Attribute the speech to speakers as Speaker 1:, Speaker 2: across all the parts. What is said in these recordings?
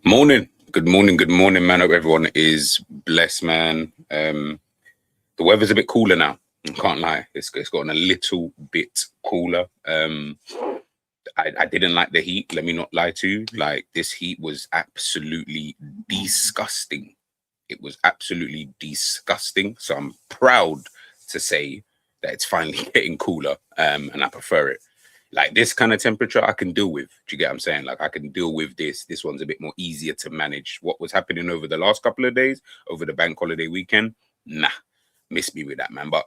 Speaker 1: Morning. Good morning, man. Hope everyone is blessed, man. The weather's a bit cooler now. I can't lie. It's gotten a little bit cooler. I didn't like the heat. Let me not lie to you. Like, this heat was absolutely disgusting. It was absolutely disgusting. So I'm proud to say that it's finally getting cooler. And I prefer it. Like, this kind of temperature I can deal with. Do you get what I'm saying? Like, I can deal with this. This one's a bit more easier to manage. What was happening over the last couple of days, over the bank holiday weekend, nah, miss me with that, man. But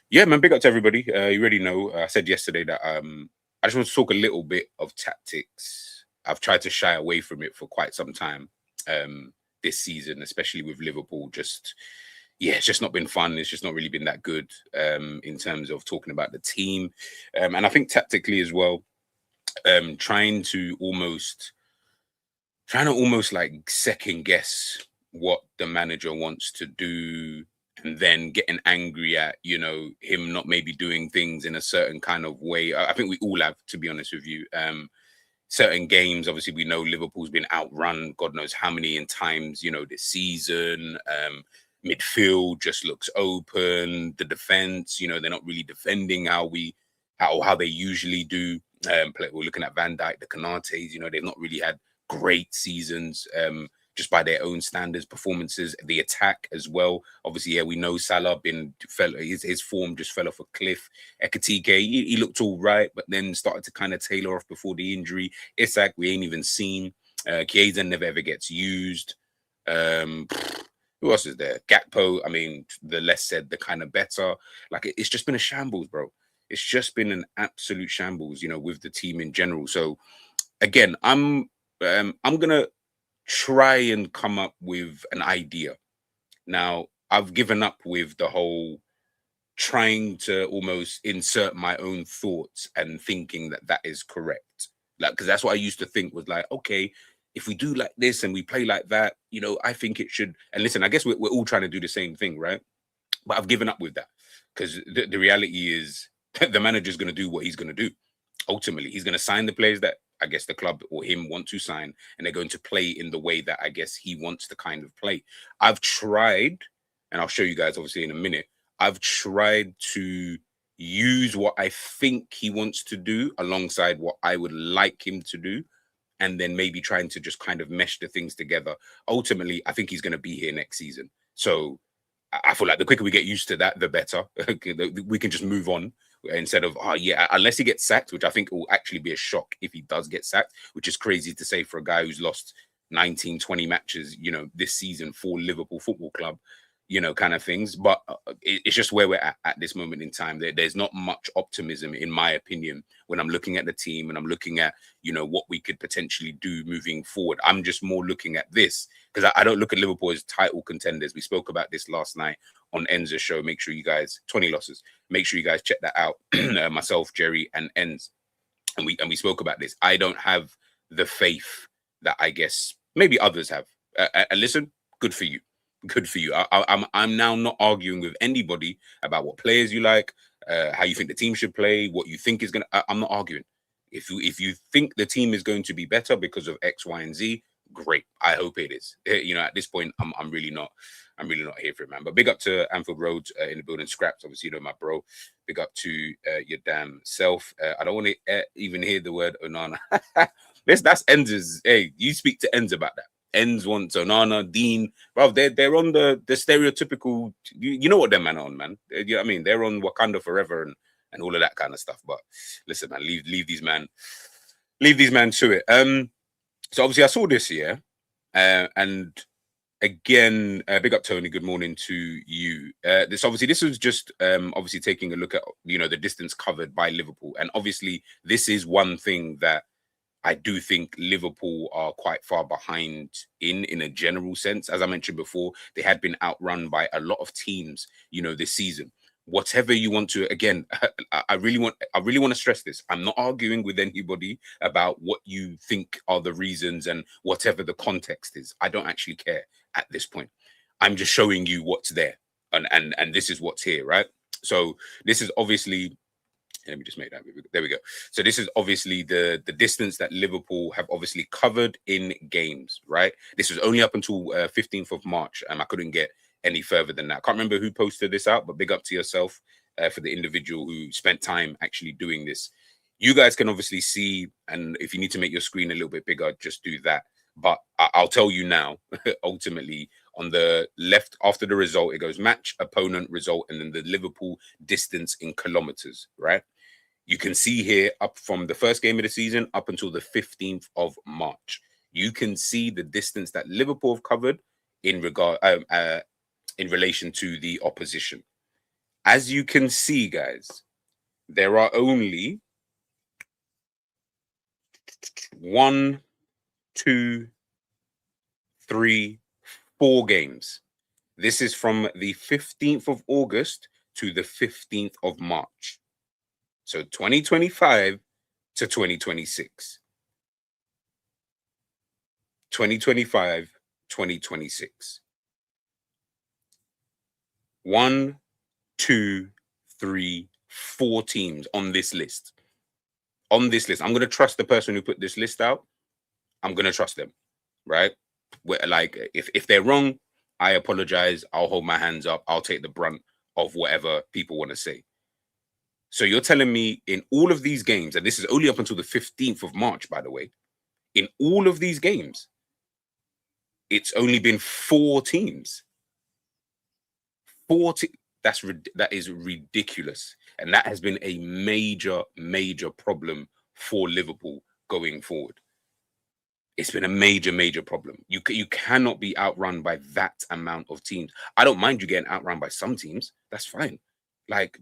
Speaker 1: yeah, man, big up to everybody. You already know. I said yesterday that I just want to talk a little bit of tactics. I've tried to shy away from it for quite some time this season, especially with Liverpool. Just yeah, it's just not been fun. It's just not really been that good in terms of talking about the team, and I think tactically as well. Trying to almost like second guess what the manager wants to do, and then getting angry at him not maybe doing things in a certain kind of way. I think we all have, to be honest with you. Certain games, obviously, we know Liverpool's been outrun God knows how many in times this season. Midfield just looks open. The defense, they're not really defending how they usually do. We're looking at Van Dijk, the Canates, they've not really had great seasons, just by their own standards, performances, the attack as well. Obviously, yeah, we know Salah his form just fell off a cliff. Ekatike, he looked all right, but then started to kind of tailor off before the injury. Isak, we ain't even seen. Chiesa never ever gets used. Who else is there? Gakpo. I mean, the less said, the kind of better. Like, it's just been a shambles, bro. It's just been an absolute shambles, with the team in general. So again, I'm gonna try and come up with an idea. Now, I've given up with the whole trying to almost insert my own thoughts and thinking that that is correct. Like, because that's what I used to think was like, okay, if we do like this and we play like that, I think it should. And listen, I guess we're all trying to do the same thing, right? But I've given up with that because the reality is the manager's going to do what he's going to do. Ultimately, he's going to sign the players that I guess the club or him want to sign, and they're going to play in the way that I guess he wants to kind of play. I've tried, and I'll show you guys obviously in a minute. I've tried to use what I think he wants to do alongside what I would like him to do, and then maybe trying to just kind of mesh the things together. Ultimately, I think he's going to be here next season. So I feel like the quicker we get used to that, the better. We can just move on instead of, oh yeah, unless he gets sacked, which I think will actually be a shock if he does get sacked, which is crazy to say for a guy who's lost 19, 20 matches, this season for Liverpool Football Club, kind of things. But it's just where we're at this moment in time. There's not much optimism, in my opinion, when I'm looking at the team and I'm looking at, what we could potentially do moving forward. I'm just more looking at this because I don't look at Liverpool as title contenders. We spoke about this last night on Enza's show. Make sure you guys, 20 losses, make sure you guys check that out. Myself, Jerry, and Enz. And we spoke about this. I don't have the faith that I guess maybe others have. And listen, good for you. Good for you. I'm now not arguing with anybody about what players you like, how you think the team should play, what you think is gonna. I'm not arguing. If you think the team is going to be better because of X, Y, and Z, great. I hope it is. At this point, I'm really not. I'm really not here for it, man. But big up to Anfield Road in the building. Scraps, obviously, my bro. Big up to your damn self. I don't want to even hear the word Onana. That's Enz's. Hey, you speak to Enz about that. Enz wants Onana, Dean. Bro, they're on the stereotypical. You know what them man are on, man. You know what I mean? They're on Wakanda Forever and all of that kind of stuff. But listen, man, leave these man to it. So obviously I saw this here, and again, big up Tony. Good morning to you. This was just obviously taking a look at the distance covered by Liverpool, and obviously this is one thing that I do think Liverpool are quite far behind in a general sense. As I mentioned before, they had been outrun by a lot of teams, this season. Whatever you want to, again, I really want to stress this. I'm not arguing with anybody about what you think are the reasons and whatever the context is. I don't actually care at this point. I'm just showing you what's there, and this is what's here, right? So this is obviously Let me just make that. There we go. So this is obviously the distance that Liverpool have obviously covered in games, right? This was only up until 15th of March, and I couldn't get any further than that. I can't remember who posted this out, but big up to yourself for the individual who spent time actually doing this. You guys can obviously see, and if you need to make your screen a little bit bigger, just do that. But I'll tell you now, ultimately, on the left after the result, it goes match, opponent, result, and then the Liverpool distance in kilometers, right? You can see here up from the first game of the season up until the 15th of March. You can see the distance that Liverpool have covered in relation to the opposition. As you can see, guys, there are only 1, 2, 3, 4 games. This is from the 15th of August to the 15th of March. So 2025 to 2026. 2025, 2026. 1, 2, 3, 4 teams on this list. On this list. I'm going to trust the person who put this list out. I'm going to trust them, right? Like, if they're wrong, I apologize. I'll hold my hands up. I'll take the brunt of whatever people want to say. So you're telling me in all of these games, and this is only up until the 15th of March, by the way, in all of these games, it's only been 4 teams. 40. That is ridiculous. And that has been a major, major problem for Liverpool going forward. It's been a major, major problem. You cannot be outrun by that amount of teams. I don't mind you getting outrun by some teams. That's fine. Like,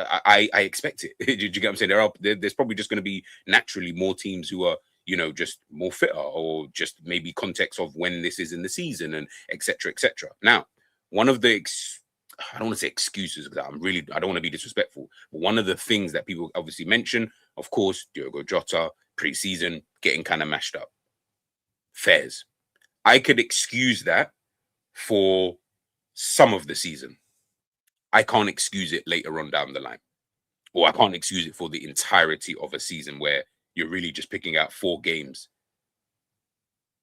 Speaker 1: I expect it. Do you get what I'm saying? There's probably just going to be naturally more teams who are, you know, just more fitter, or just maybe context of when this is in the season, and etc. etc. Now, one of the I don't want to say excuses, because I don't want to be disrespectful, but one of the things that people obviously mention, of course, Diogo Jota pre-season getting kind of mashed up. Fairs. I could excuse that for some of the season. I can't excuse it later on down the line, or I can't excuse it for the entirety of a season where you're really just picking out 4 games.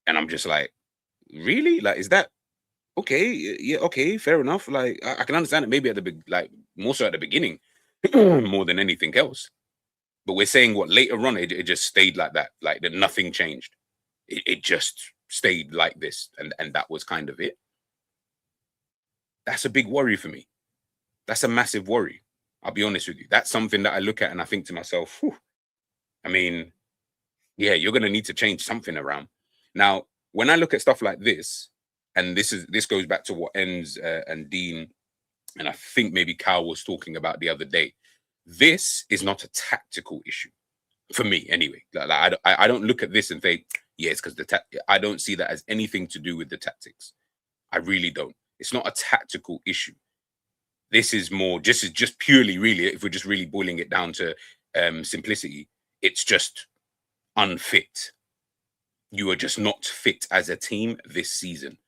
Speaker 1: And I'm just like, really? Like, is that okay? Yeah, okay, fair enough. Like, I can understand it maybe at the big, like more so at the beginning, more than anything else. But we're saying what later on, it just stayed like that, like that nothing changed. It just stayed like this, and that was kind of it. That's a big worry for me. That's a massive worry. I'll be honest with you. That's something that I look at and I think to myself, whew, I mean, yeah, you're going to need to change something around. Now, when I look at stuff like this, and this goes back to what Enz and Dean, and I think maybe Cal was talking about the other day. This is not a tactical issue for me, anyway. Like I don't look at this and think, yeah, it's because I don't see that as anything to do with the tactics. I really don't. It's not a tactical issue. This is more just purely, really, if we're just really boiling it down to simplicity, it's just unfit. You are just not fit as a team this season.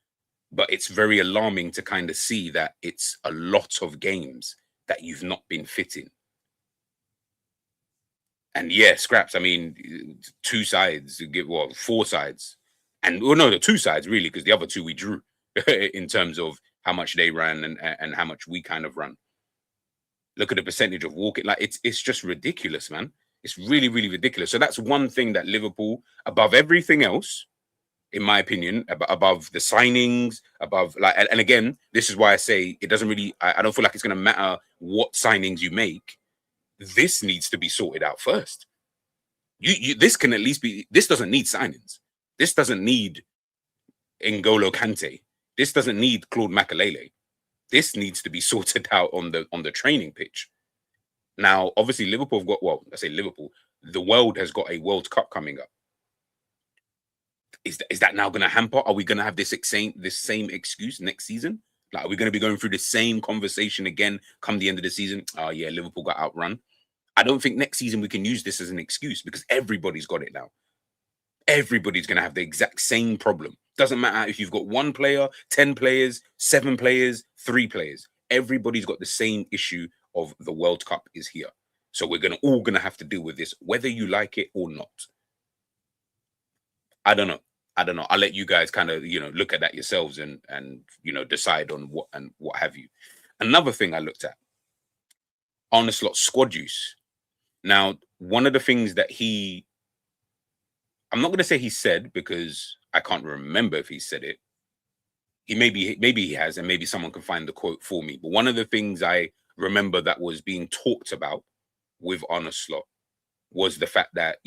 Speaker 1: But it's very alarming to kind of see that it's a lot of games that you've not been fit in. And yeah, scraps. I mean, 2 sides, 4 sides. And well, no, 2 sides really, because the other 2 we drew in terms of how much they ran and how much we kind of run. Look at the percentage of walking. Like, it's just ridiculous, man. It's really, really ridiculous. So that's one thing that Liverpool, above everything else, in my opinion, above the signings, above, like, and again, this is why I say it doesn't really, I don't feel like it's going to matter what signings you make. This needs to be sorted out first. This can at least be, this doesn't need signings. This doesn't need N'Golo Kante. This doesn't need Claude Makelele. This needs to be sorted out on the training pitch. Now, obviously, Liverpool have got, well, I say Liverpool, the world has got a World Cup coming up. Is that now going to hamper? Are we going to have this same excuse next season? Like, are we going to be going through the same conversation again come the end of the season? Oh, yeah, Liverpool got outrun. I don't think next season we can use this as an excuse, because everybody's got it now. Everybody's going to have the exact same problem. Doesn't matter if you've got 1 player, 10 players, 7 players, 3 players. Everybody's got the same issue of the World Cup is here. So we're all gonna have to deal with this, whether you like it or not. I don't know. I don't know. I'll let you guys kind of, look at that yourselves and decide on what have you. Another thing I looked at, Arne Slot squad use. Now, one of the things that I'm not going to say he said, because I can't remember if he said it. Maybe he has, and maybe someone can find the quote for me. But one of the things I remember that was being talked about with Arne Slot was the fact that,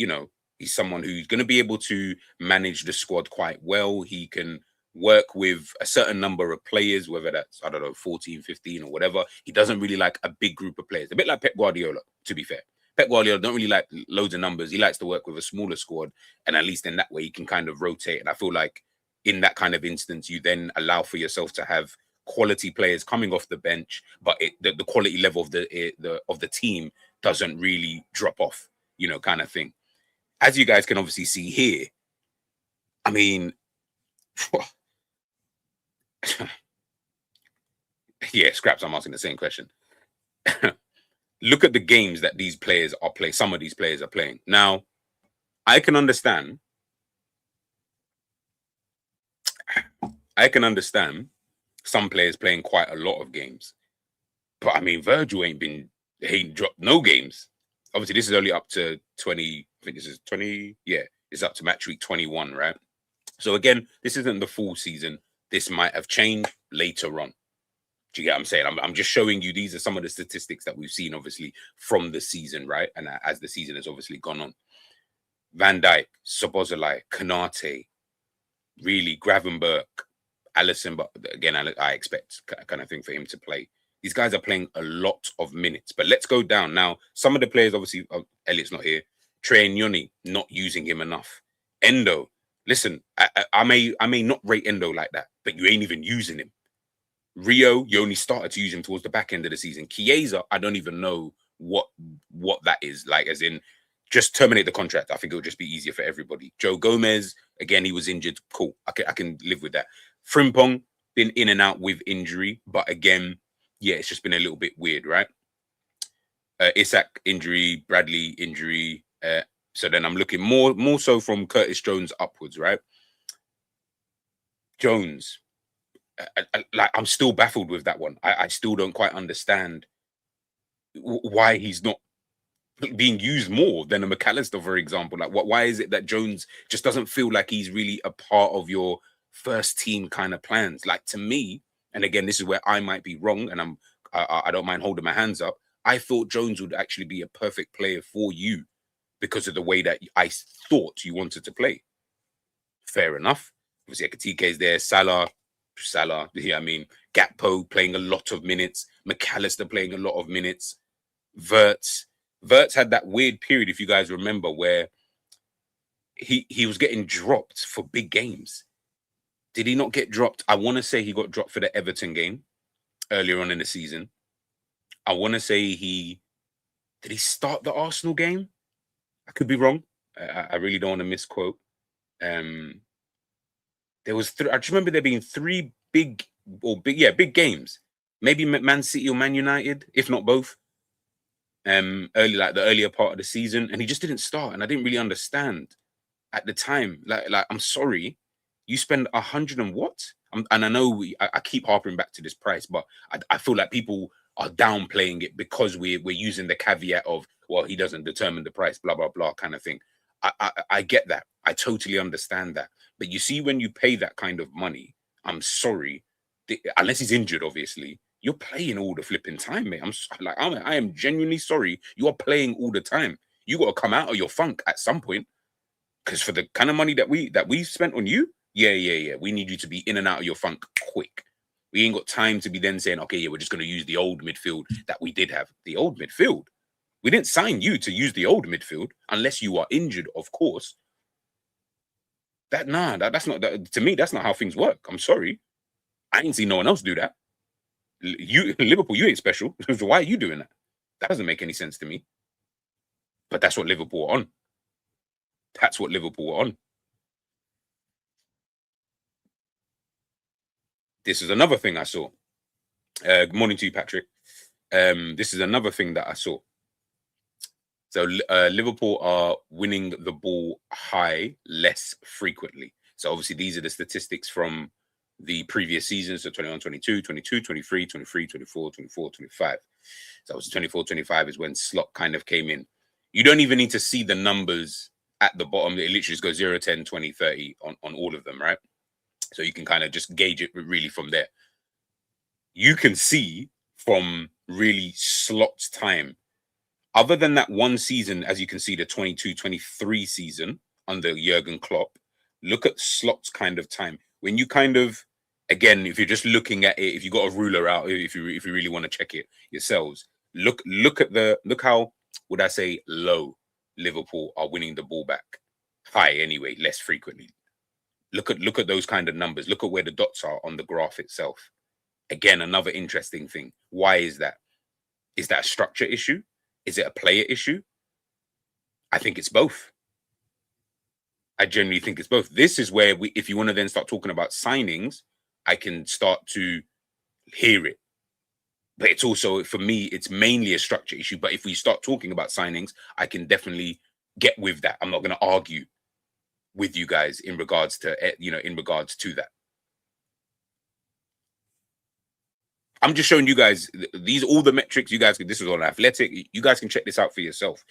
Speaker 1: he's someone who's going to be able to manage the squad quite well. He can work with a certain number of players, whether that's, I don't know, 14, 15 or whatever. He doesn't really like a big group of players, a bit like Pep Guardiola, to be fair. Pep Guardiola don't really like loads of numbers. He likes to work with a smaller squad, and at least in that way, he can kind of rotate. And I feel like in that kind of instance, you then allow for yourself to have quality players coming off the bench, but the quality level of the team doesn't really drop off, kind of thing. As you guys can obviously see here, I mean, yeah, Scraps, I'm asking the same question. Look at the games that these players are playing. Some of these players are playing. Now, I can understand some players playing quite a lot of games. But I mean, Virgil ain't dropped no games. Obviously, this is only up to 20. I think this is 20. Yeah, it's up to match week 21, right? So again, this isn't the full season. This might have changed later on. Do you get what I'm saying? I'm just showing you, these are some of the statistics that we've seen, obviously, from the season, right? And as the season has obviously gone on. Van Dijk, Szoboszlai, Konate, really, Gravenberch, Allison, but again, I expect kind of thing for him to play. These guys are playing a lot of minutes. But let's go down. Now, some of the players, obviously, Elliot's not here. Trey Nyoni, not using him enough. Endo, listen, I may not rate Endo like that, but you ain't even using him. Rio, you only started to use him towards the back end of the season. Chiesa, I don't even know what that is. Like, as in, just terminate the contract. I think it would just be easier for everybody. Joe Gomez, again, he was injured. Cool. I can live with that. Frimpong, been in and out with injury. But again, yeah, it's just been a little bit weird, right? Isak, injury. Bradley, injury. So then I'm looking more so from Curtis Jones upwards, right? Jones. I'm still baffled with that one. I still don't quite understand why he's not being used more than a McAllister, for example. Like, why is it that Jones just doesn't feel like he's really a part of your first team kind of plans? Like, to me, and again, this is where I might be wrong, and I don't mind holding my hands up. I thought Jones would actually be a perfect player for you because of the way that I thought you wanted to play. Fair enough. Obviously, Ekatike is there. Salah, yeah, I mean, Gakpo playing a lot of minutes. McAllister playing a lot of minutes. Wirtz had that weird period, if you guys remember, where he was getting dropped for big games. Did he not get dropped? I want to say he got dropped for the Everton game earlier on in the season. I want to say did he start the Arsenal game? I could be wrong. I really don't want to misquote. There was I just remember there being three big games. Maybe Man City or Man United, if not both. The earlier part of the season, and he just didn't start, and I didn't really understand at the time. Like I'm sorry, you spend 100 and what? And I know I keep harping back to this price, but I feel like people are downplaying it because we're using the caveat of, well, he doesn't determine the price, blah blah blah, kind of thing. I get that. I totally understand that. But you see, when you pay that kind of money, I'm sorry, unless he's injured, obviously, you're playing all the flipping time, mate. I am genuinely sorry. You are playing all the time. You got to come out of your funk at some point, because for the kind of money that we spent on you, yeah, we need you to be in and out of your funk quick. We ain't got time to be then saying, okay, yeah, we're just going to use the old midfield that we did have. The old midfield. We didn't sign you to use the old midfield unless you are injured, of course. That's not that, to me. That's not how things work. I'm sorry. I ain't seen no one else do that. You Liverpool, you ain't special. So why are you doing that? That doesn't make any sense to me. But that's what Liverpool are on. That's what Liverpool are on. This is another thing I saw. Good morning to you, Patrick. This is another thing that I saw. So Liverpool are winning the ball high less frequently. So obviously these are the statistics from the previous seasons. So 21, 22, 22, 23, 23, 24, 24, 25. So it was 24, 25 is when Slot kind of came in. You don't even need to see the numbers at the bottom. It literally just goes 0, 10, 20, 30 on all of them, right? So you can kind of just gauge it really from there. You can see from really Slot's time, other than that one season, as you can see, the 22-23 season under Jurgen Klopp, look at Slot's kind of time. When you kind of, again, if you're just looking at it, if you got a ruler out, if you really want to check it yourselves, look how would I say low Liverpool are winning the ball back. High anyway, less frequently. Look at those kind of numbers. Look at where the dots are on the graph itself. Again, another interesting thing. Why is that? Is that a structure issue? Is it a player issue? I think it's both. I genuinely think it's both. This is where if you want to then start talking about signings, I can start to hear it. But it's also, for me, it's mainly a structure issue. But if we start talking about signings, I can definitely get with that. I'm not going to argue with you guys in regards to, that. I'm just showing you guys these, all the metrics you guys can, this is on Athletic. You guys can check this out for yourself.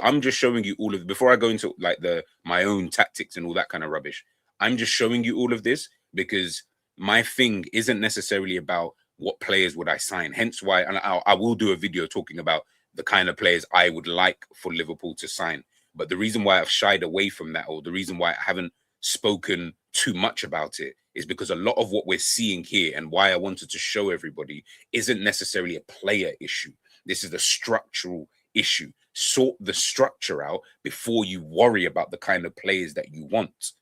Speaker 1: I'm just showing you all of, before I go into like my own tactics and all that kind of rubbish, I'm just showing you all of this because my thing isn't necessarily about what players would I sign. Hence why, and I will do a video talking about the kind of players I would like for Liverpool to sign. But the reason why I've shied away from that, or the reason why I haven't spoken too much about it, is because a lot of what we're seeing here, and why I wanted to show everybody, isn't necessarily a player issue. This is a structural issue. Sort the structure out before you worry about the kind of players that you want.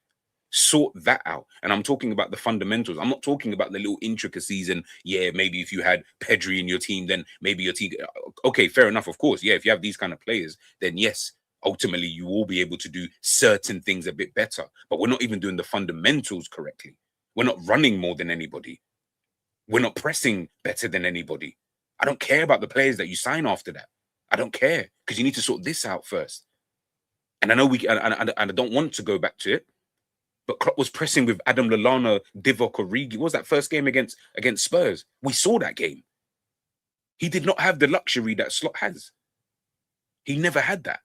Speaker 1: Sort that out. And I'm talking about the fundamentals. I'm not talking about the little intricacies and, yeah, maybe if you had Pedri in your team, then maybe your team, okay, fair enough, of course. Yeah, if you have these kind of players, then yes, ultimately you will be able to do certain things a bit better. But we're not even doing the fundamentals correctly. We're not running more than anybody. We're not pressing better than anybody. I don't care about the players that you sign after that. I don't care, because you need to sort this out first. And I know and I don't want to go back to it, but Klopp was pressing with Adam Lallana, Divock Origi. What was that first game against Spurs? We saw that game. He did not have the luxury that Slot has. He never had that.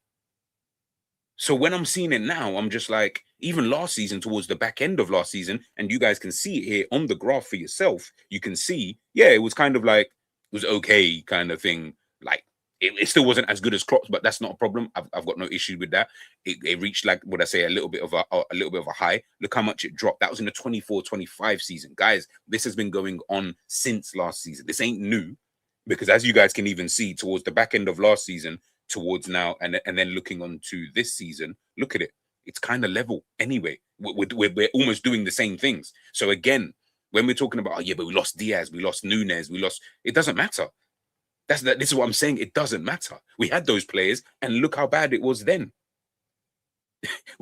Speaker 1: So when I'm seeing it now, I'm just like, even last season, towards the back end of last season, and you guys can see it here on the graph for yourself, you can see, yeah, it was kind of like, it was okay kind of thing. Like, it still wasn't as good as Klopp's, but that's not a problem. I've got no issue with that. It reached, like, what I say, a little bit of a high. Look how much it dropped. That was in the 24-25 season. Guys, this has been going on since last season. This ain't new, because as you guys can even see, towards the back end of last season, towards now, and then looking on to this season, look at it. It's kind of level anyway. We're almost doing the same things. So again, when we're talking about, oh yeah, but we lost Diaz, we lost Nunez, it doesn't matter. This is what I'm saying. It doesn't matter. We had those players, and look how bad it was then.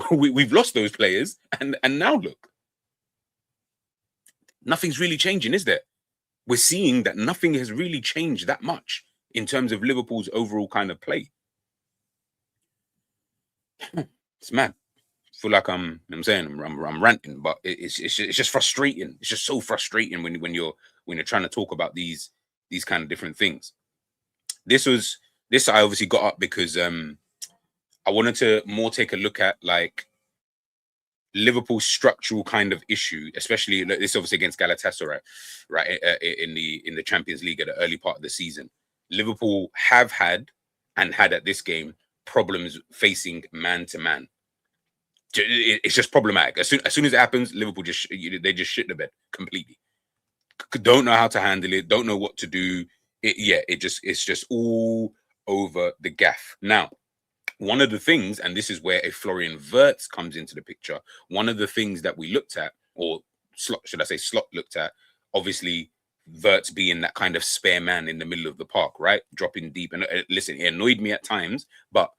Speaker 1: We've lost those players, and now look. Nothing's really changing, is there? We're seeing that nothing has really changed that much in terms of Liverpool's overall kind of play. It's mad. I feel like I'm ranting, but it's just frustrating. It's just so frustrating when you're trying to talk about these kind of different things. This I obviously got up because I wanted to more take a look at like Liverpool's structural kind of issue, especially this obviously against Galatasaray, right, in the Champions League at the early part of the season. Liverpool have had at this game problems facing man to man. It's just problematic. As soon as it happens, Liverpool they just shit the bed completely. Don't know how to handle it. Don't know what to do. It's just all over the gaff. Now, one of the things, and this is where a Florian Wirtz comes into the picture. One of the things that we looked at, or Slot looked at, obviously Wirtz being that kind of spare man in the middle of the park, right? Dropping deep. And listen, it annoyed me at times, but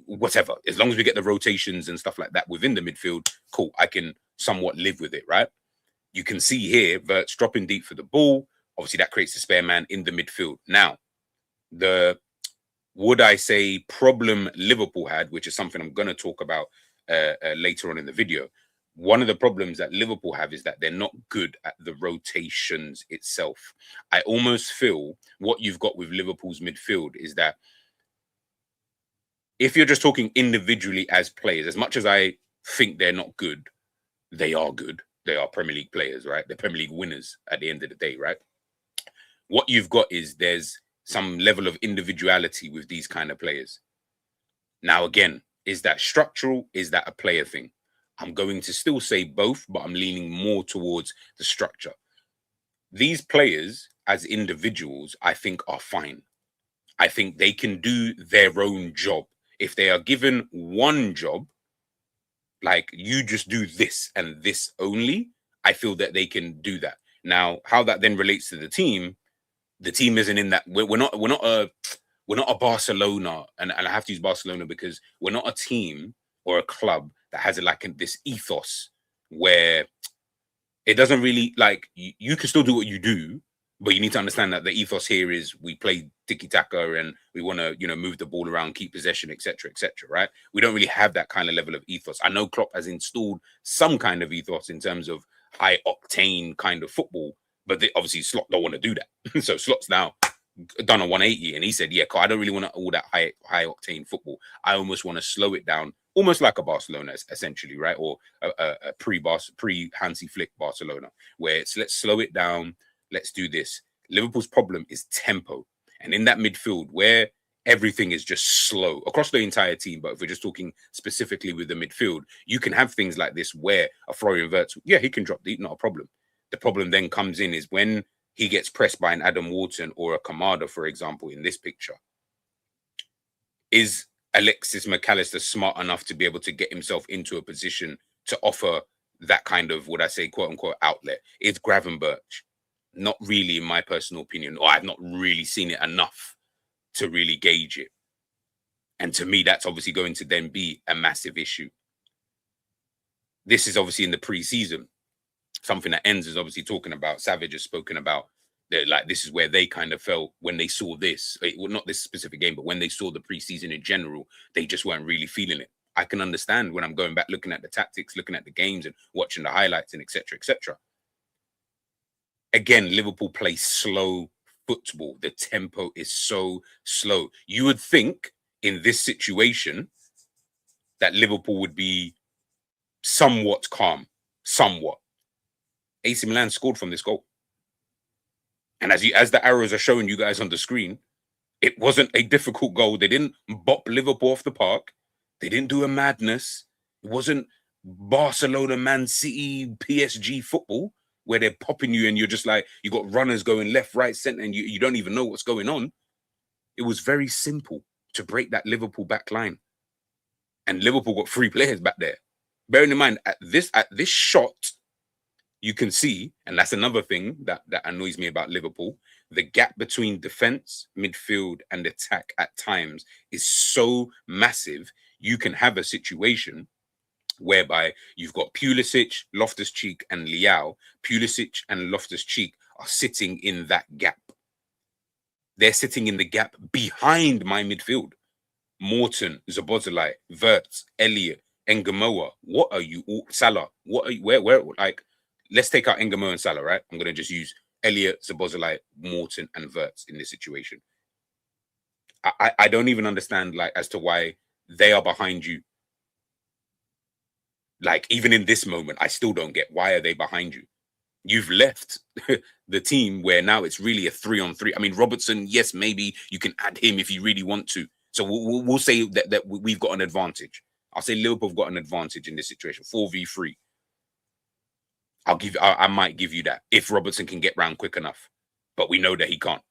Speaker 1: whatever. As long as we get the rotations and stuff like that within the midfield, cool. I can somewhat live with it, right? You can see here, Wirtz dropping deep for the ball. Obviously, that creates a spare man in the midfield. Now, Would I say problem Liverpool had, which is something I'm going to talk about later on in the video? One of the problems that Liverpool have is that they're not good at the rotations itself. I almost feel what you've got with Liverpool's midfield is that if you're just talking individually as players, as much as I think they're not good, they are good. They are Premier League players, right? They're Premier League winners at the end of the day, right? What you've got is there's some level of individuality with these kind of players. Now, again, is that structural? Is that a player thing? I'm going to still say both, but I'm leaning more towards the structure. These players as individuals, I think, are fine. I think they can do their own job. If they are given one job, like you just do this and this only, I feel that they can do that. Now, how that then relates to the team isn't in that. We're not a Barcelona, and I have to use Barcelona because we're not a team or a club that has this ethos where it doesn't really like you can still do what you do, but you need to understand that the ethos here is we play tiki-taka and we want to, move the ball around, keep possession, etc., right? We don't really have that kind of level of ethos. I know Klopp has installed some kind of ethos in terms of high octane kind of football, but obviously Slot don't want to do that. So Slot's now done a 180 and he said, yeah, I don't really want all that high octane football. I almost want to slow it down, almost like a Barcelona essentially, right? Or a pre-Hansi Flick Barcelona, where let's slow it down. Let's do this. Liverpool's problem is tempo. And in that midfield where everything is just slow across the entire team, but if we're just talking specifically with the midfield, you can have things like this where a Florian Wirtz, yeah, he can drop deep, not a problem. The problem then comes in is when he gets pressed by an Adam Wharton or a Kamada, for example, in this picture. Is Alexis McAllister smart enough to be able to get himself into a position to offer that kind of, would I say, quote unquote, outlet? Is Gravenberch? Not really, in my personal opinion, or I've not really seen it enough to really gauge it. And to me, that's obviously going to then be a massive issue. This is obviously in the pre-season. Something that Enz is obviously talking about. Savage has spoken about that, like, this is where they kind of felt when they saw this. Well, not this specific game, but when they saw the pre-season in general, they just weren't really feeling it. I can understand when I'm going back, looking at the tactics, looking at the games and watching the highlights and etc., etc. Again, Liverpool play slow football. The tempo is so slow. You would think in this situation that Liverpool would be somewhat calm, somewhat. AC Milan scored from this goal. And as the arrows are showing you guys on the screen, it wasn't a difficult goal. They didn't bop Liverpool off the park. They didn't do a madness. It wasn't Barcelona, Man City, PSG football, where they're popping you and you're just like, you got runners going left, right, centre, and you don't even know what's going on. It was very simple to break that Liverpool back line. And Liverpool got 3 players back there. Bearing in mind, at this shot, you can see, and that's another thing that annoys me about Liverpool, the gap between defense, midfield, and attack at times is so massive. You can have a situation whereby you've got Pulisic, Loftus-Cheek, and Leao. Pulisic and Loftus-Cheek are sitting in that gap. They're sitting in the gap behind my midfield. Morton, Szoboszlai, Wirtz, Elliott, Ngamoa. What are you all? Salah. What are you? Where? Like, let's take out Ngamoa and Salah, right? I'm going to just use Elliott, Szoboszlai, Morton, and Wirtz in this situation. I don't even understand, like, as to why they are behind you. Like, even in this moment, I still don't get, why are they behind you? You've left the team where now it's really a 3-on-3. I mean, Robertson, yes, maybe you can add him if you really want to. So we'll say that we've got an advantage. I'll say Liverpool have got an advantage in this situation, 4v3. I might give you that if Robertson can get round quick enough, but we know that he can't.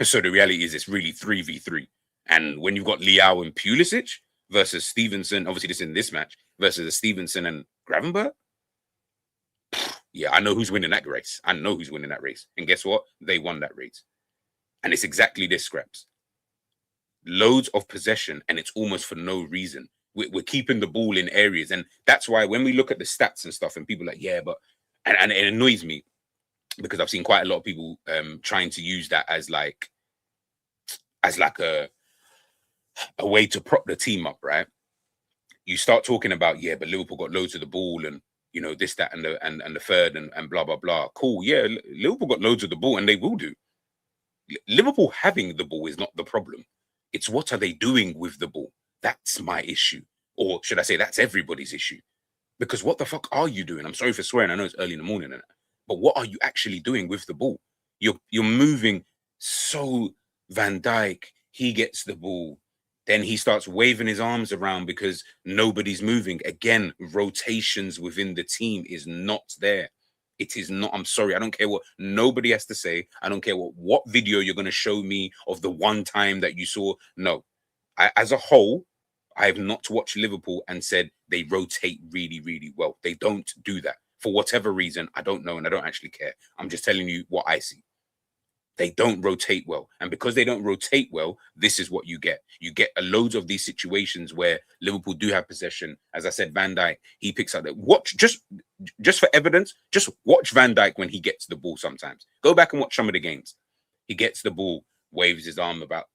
Speaker 1: So the reality is it's really 3v3. And when you've got Leao and Pulisic versus Stevenson, obviously this in this match, versus Stevenson and Gravenberch, yeah, I know who's winning that race. I know who's winning that race. And guess what? They won that race. And it's exactly this, Scraps. Loads of possession, and it's almost for no reason. We're keeping the ball in areas. And that's why when we look at the stats and stuff, and people are like, yeah, but... And it annoys me because I've seen quite a lot of people trying to use that as like a a way to prop the team up, right? You start talking about, yeah, but Liverpool got loads of the ball and this, that, and the third and blah blah blah. Cool, yeah, Liverpool got loads of the ball and they will do. Liverpool having the ball is not the problem. It's what are they doing with the ball? That's my issue, or should I say, that's everybody's issue. Because what the fuck are you doing? I'm sorry for swearing. I know it's early in the morning, but what are you actually doing with the ball? You're moving so Van Dijk. He gets the ball. Then he starts waving his arms around because nobody's moving. Again, rotations within the team is not there. It is not. I'm sorry. I don't care what nobody has to say. I don't care what video you're going to show me of the one time that you saw. No, as a whole, I have not watched Liverpool and said they rotate really, really well. They don't do that for whatever reason. I don't know, and I don't actually care. I'm just telling you what I see. They don't rotate well. And because they don't rotate well, this is what you get. You get a loads of these situations where Liverpool do have possession. As I said, Van Dijk, he picks up that. Watch, just for evidence, just watch Van Dijk when he gets the ball sometimes. Go back and watch some of the games. He gets the ball, waves his arm about.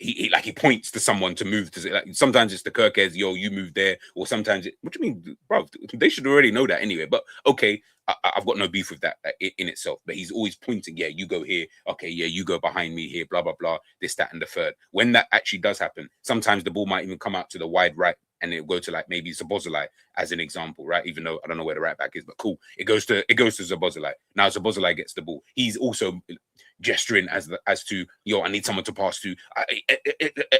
Speaker 1: He points to someone to move to. Like, sometimes it's the Kirkes, yo, you move there, or sometimes what do you mean, bro? They should already know that anyway. But okay, I've got no beef with that in itself. But he's always pointing, yeah, you go here, okay, yeah, you go behind me here, blah blah blah, this, that, and the third. When that actually does happen, sometimes the ball might even come out to the wide right, and it'll go to like maybe Szoboszlai as an example, right? Even though I don't know where the right back is, but cool, it goes to Szoboszlai. Now Szoboszlai gets the ball. He's also gesturing as to, yo, I need someone to pass to,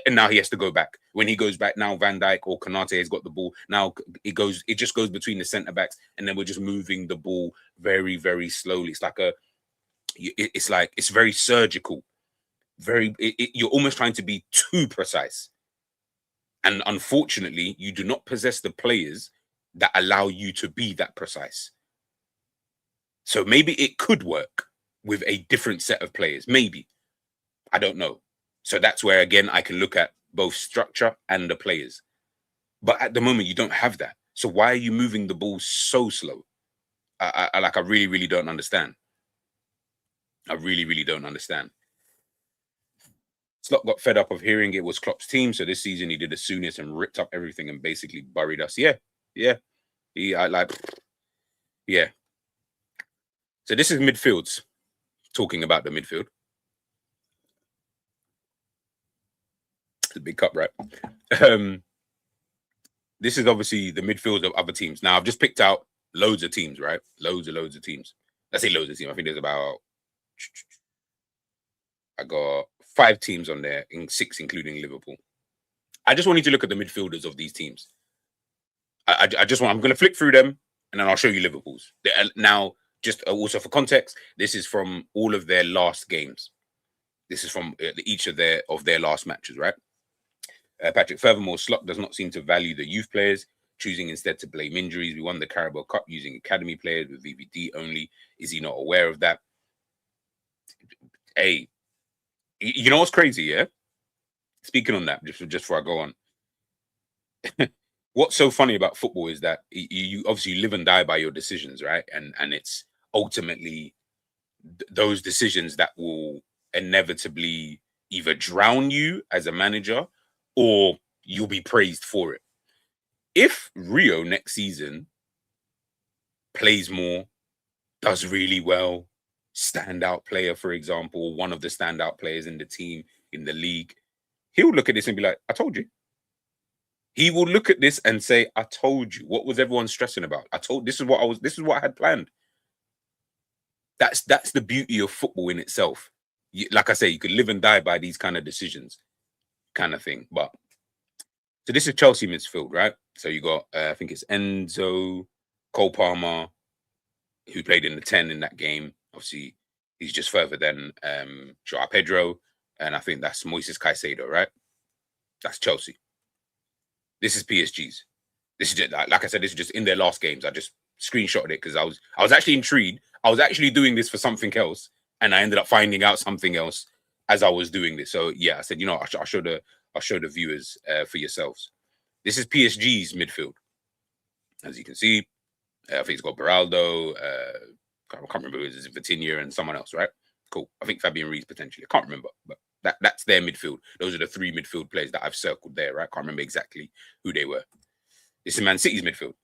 Speaker 1: and now he has to go back. When he goes back, now Van Dijk or Konate has got the ball. Now it just goes between the centre backs, and then we're just moving the ball very, very slowly. It's like it's very surgical. You're almost trying to be too precise, and unfortunately, you do not possess the players that allow you to be that precise. So maybe it could work with a different set of players. Maybe. I don't know. So that's where, again, I can look at both structure and the players. But at the moment, you don't have that. So why are you moving the ball so slow? I really, really don't understand. I really, really don't understand. Slot got fed up of hearing it was Klopp's team. So this season, he did the soonest and ripped up everything and basically buried us. Yeah. Yeah. So this is midfields. Talking about the midfield. It's a big cup, right? This is obviously the midfield of other teams. Now, I've just picked out loads of teams, right? Loads of teams. Let's say loads of teams. I think there's about, I got 5 teams on there, in 6 including Liverpool. I just want you to look at the midfielders of these teams. I'm going to flick through them and then I'll show you Liverpool's. Now, just also for context, this is from all of their last games. This is from each of their last matches, right? Patrick, furthermore, Slot does not seem to value the youth players, choosing instead to blame injuries. We won the Carabao Cup using academy players with VVD only. Is he not aware of that? Hey, you know what's crazy, yeah? Speaking on that, just before I go on, what's so funny about football is that you obviously live and die by your decisions, right? And it's ultimately those decisions that will inevitably either drown you as a manager or you'll be praised for it. If Rio next season plays more, does really well, standout player, for example, one of the standout players in the team, in the league, he'll look at this and be like, I told you. He will look at this and say, I told you. What was everyone stressing about? This is what I had planned. That's the beauty of football in itself. Like I say, you could live and die by these kind of decisions, kind of thing. But so this is Chelsea midfield, right? So you got, I think it's Enzo, Cole Palmer, who played in the 10 in that game. Obviously, he's just further than Joao Pedro, and I think that's Moises Caicedo, right? That's Chelsea. This is PSG's. This is just, like I said, this is just in their last games. I just screenshotted it because I was actually intrigued. I was actually doing this for something else, and I ended up finding out something else as I was doing this. So yeah, I said, I'll show the viewers for yourselves. This is PSG's midfield. As you can see, I think it's got Beraldo. I can't remember who it is, Vitinha and someone else, right? Cool. I think Fabian Ruiz potentially. I can't remember, but That's their midfield. Those are the 3 midfield players that I've circled there, right? Can't remember exactly who they were. This is Man City's midfield.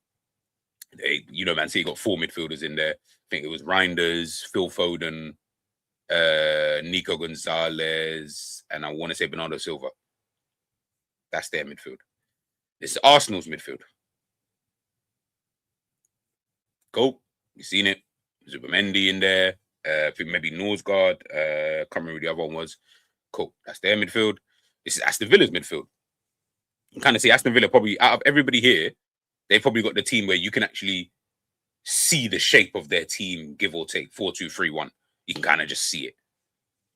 Speaker 1: Man City got 4 midfielders in there. I think it was Reinders, Phil Foden, Nico Gonzalez, and I want to say Bernardo Silva. That's their midfield. This is Arsenal's midfield. Go. You've seen it. Zubimendi in there. I think maybe Norsgaard. Can't remember who the other one was. Cool. That's their midfield. This is Aston Villa's midfield. You can kind of see Aston Villa probably, out of everybody here, they've probably got the team where you can actually see the shape of their team, give or take 4-2-3-1. You can kind of just see it.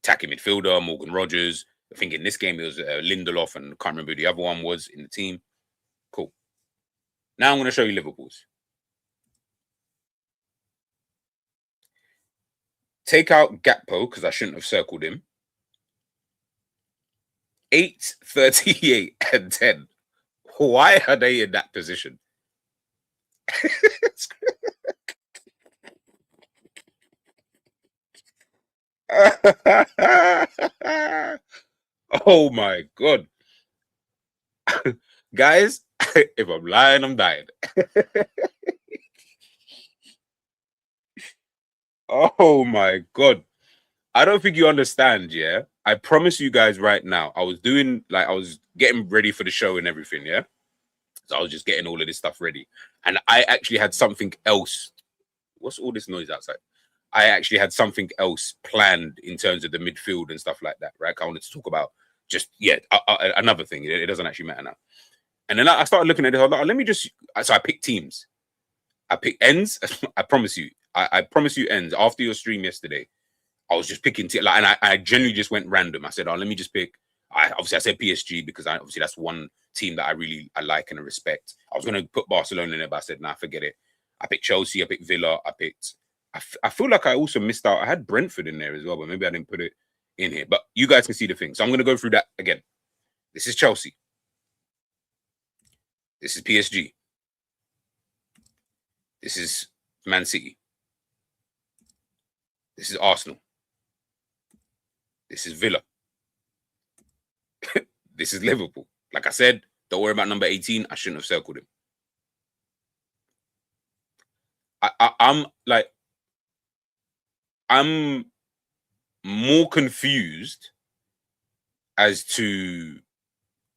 Speaker 1: Attacking midfielder, Morgan Rogers. I think in this game it was Lindelof, and I can't remember who the other one was in the team. Cool. Now I'm going to show you Liverpool's. Take out Gakpo, because I shouldn't have circled him. 8, 38, and 10. Why are they in that position? Oh my God. Guys, if I'm lying, I'm dying. Oh my God. I don't think you understand, yeah? I promise you guys right now, I was getting ready for the show and everything, yeah? So I was just getting all of this stuff ready. And I actually had something else. What's all this noise outside? I actually had something else planned in terms of the midfield and stuff like that, right? I wanted to talk about another thing. It doesn't actually matter now. And then I started looking at it. I was like, let me just... So I picked teams. I picked ends. I promise you. I promise you ends. After your stream yesterday, I was just picking... and I genuinely just went random. I said, let me just pick... Obviously, I said PSG because obviously that's one team that I like and respect. I was going to put Barcelona in there, but I said, nah, forget it. I picked Chelsea. I picked Villa. I feel like I also missed out. I had Brentford in there as well, but maybe I didn't put it in here. But you guys can see the thing. So I'm going to go through that again. This is Chelsea. This is PSG. This is Man City. This is Arsenal. This is Villa. This is Liverpool. Like I said, don't worry about number 18. I shouldn't have circled him. I'm more confused as to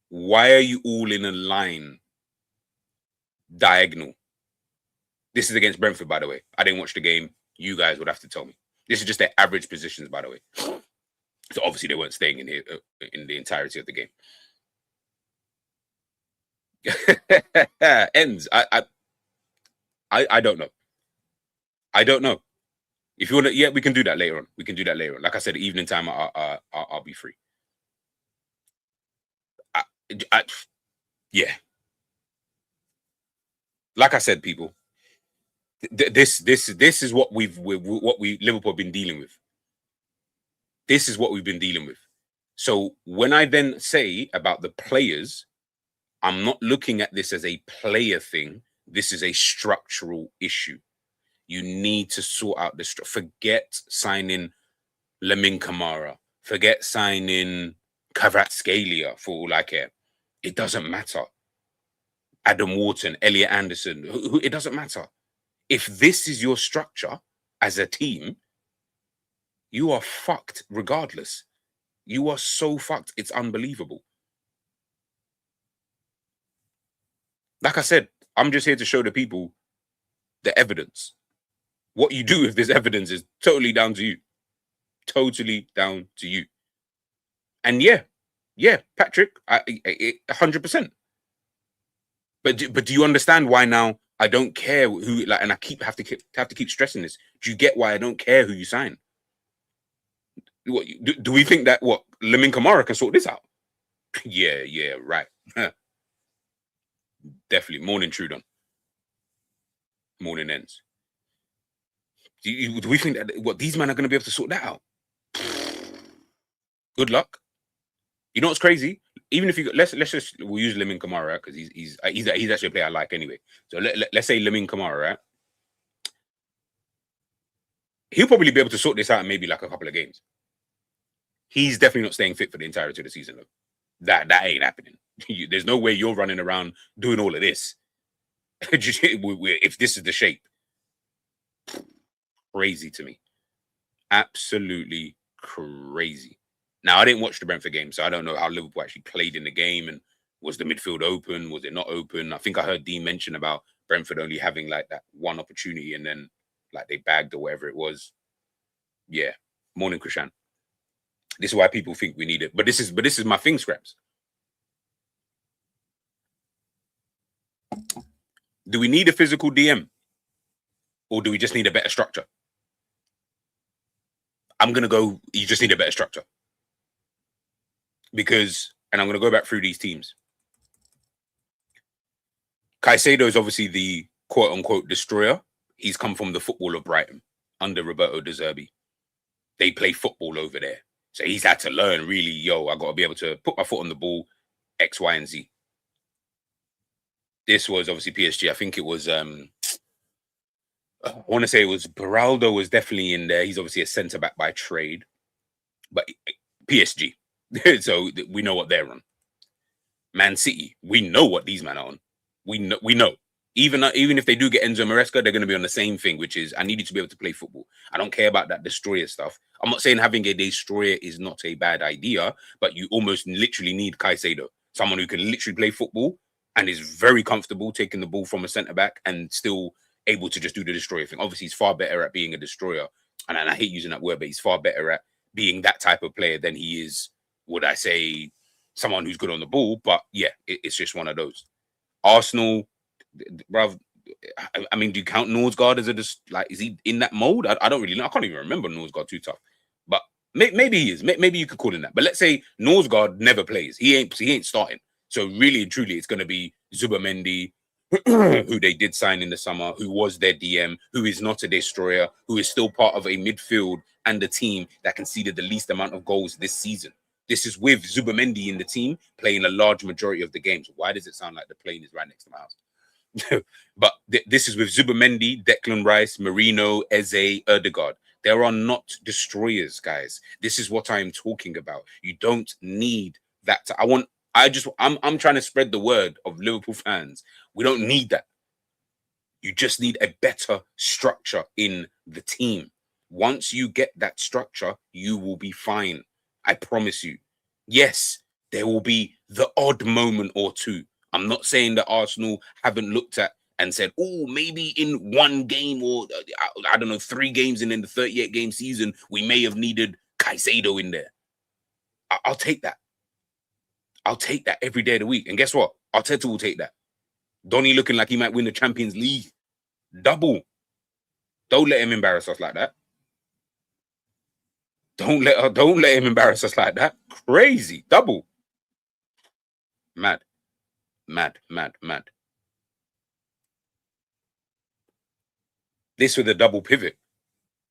Speaker 1: why are you all in a line diagonal. This is against Brentford, by the way. I didn't watch the game. You guys would have to tell me. This is just their average positions, by the way. So obviously they weren't staying in here in the entirety of the game. Ends. I don't know. I don't know. If you want to, we can do that later on. We can do that later on. Like I said, evening time, I'll be free. Yeah. Like I said, people, this is what Liverpool have been dealing with. This is what we've been dealing with. So when I then say about the players, I'm not looking at this as a player thing. This is a structural issue. You need to sort out this. Forget signing Lamine Camara. Forget signing Kvaratskhelia for all I care. It doesn't matter. Adam Wharton, Elliot Anderson. It doesn't matter. If this is your structure as a team, you are fucked regardless. You are so fucked. It's unbelievable. Like I said, I'm just here to show the people the evidence. What you do with this evidence is totally down to you. Totally down to you. And yeah, Patrick, 100%. But do you understand why now I don't care who, like, and I have to keep stressing this. Do you get why I don't care who you sign? What, do we think that Lamine Camara can sort this out? yeah, right. Definitely. Morning, Trudon. Morning ends. Do we think that these men are going to be able to sort that out? Good luck. You know what's crazy? Even if we'll use Lamine Camara because he's actually a player I like anyway. So let's say Lamine Camara, right? He'll probably be able to sort this out in maybe like a couple of games. He's definitely not staying fit for the entirety of the season, though. That ain't happening. There's no way you're running around doing all of this. If this is the shape, crazy to me. Absolutely crazy. Now, I didn't watch the Brentford game, so I don't know how Liverpool actually played in the game, and was the midfield open? Was it not open? I think I heard Dean mention about Brentford only having like that one opportunity, and then like they bagged or whatever it was. Yeah. Morning, Krishan. This is why people think we need it. But this is my thing, Scraps. Do we need a physical DM? Or do we just need a better structure? I'm going to go, you just need a better structure. Because, and I'm going to go back through these teams. Caicedo is obviously the quote-unquote destroyer. He's come from the football of Brighton under Roberto De Zerbi. They play football over there. So he's had to learn, really, yo, I got to be able to put my foot on the ball, X, Y, and Z. This was obviously PSG. I think it was, I want to say it was Beraldo was definitely in there. He's obviously a centre-back by trade. But PSG. So we know what they're on. Man City, we know what these men are on. We know. Even if they do get Enzo Maresca, they're going to be on the same thing, which is I need you to be able to play football. I don't care about that destroyer stuff. I'm not saying having a destroyer is not a bad idea, but you almost literally need Caicedo, someone who can literally play football and is very comfortable taking the ball from a centre back and still able to just do the destroyer thing. Obviously, he's far better at being a destroyer, and I hate using that word, but he's far better at being that type of player than he is, would I say, someone who's good on the ball. But yeah, it's just one of those. Arsenal, bruv, I mean, do you count Norsgaard as is he in that mode? I don't really know. I can't even remember Norsgaard too tough. But maybe he is. Maybe you could call him that. But let's say Norsgaard never plays. He ain't starting. So really and truly, it's going to be Zubamendi, who they did sign in the summer, who was their DM, who is not a destroyer, who is still part of a midfield and a team that conceded the least amount of goals this season. This is with Zubamendi in the team playing a large majority of the games. Why does it sound like the plane is right next to my house? But this is with Zubamendi, Declan Rice, Marino, Eze, Erdegaard. There are not destroyers, guys. This is what I'm talking about. You don't need that. I'm trying to spread the word of Liverpool fans. We don't need that. You just need a better structure in the team. Once you get that structure, you will be fine. I promise you. Yes, there will be the odd moment or two. I'm not saying that Arsenal haven't looked at and said, oh, maybe in one game or I don't know, 3 games in the 38-game season, we may have needed Caicedo in there. I'll take that. I'll take that every day of the week. And guess what? Arteta will take that. Donny looking like he might win the Champions League. Double. Don't let him embarrass us like that. Don't let him embarrass us like that. Crazy. Double. Mad. This with a double pivot.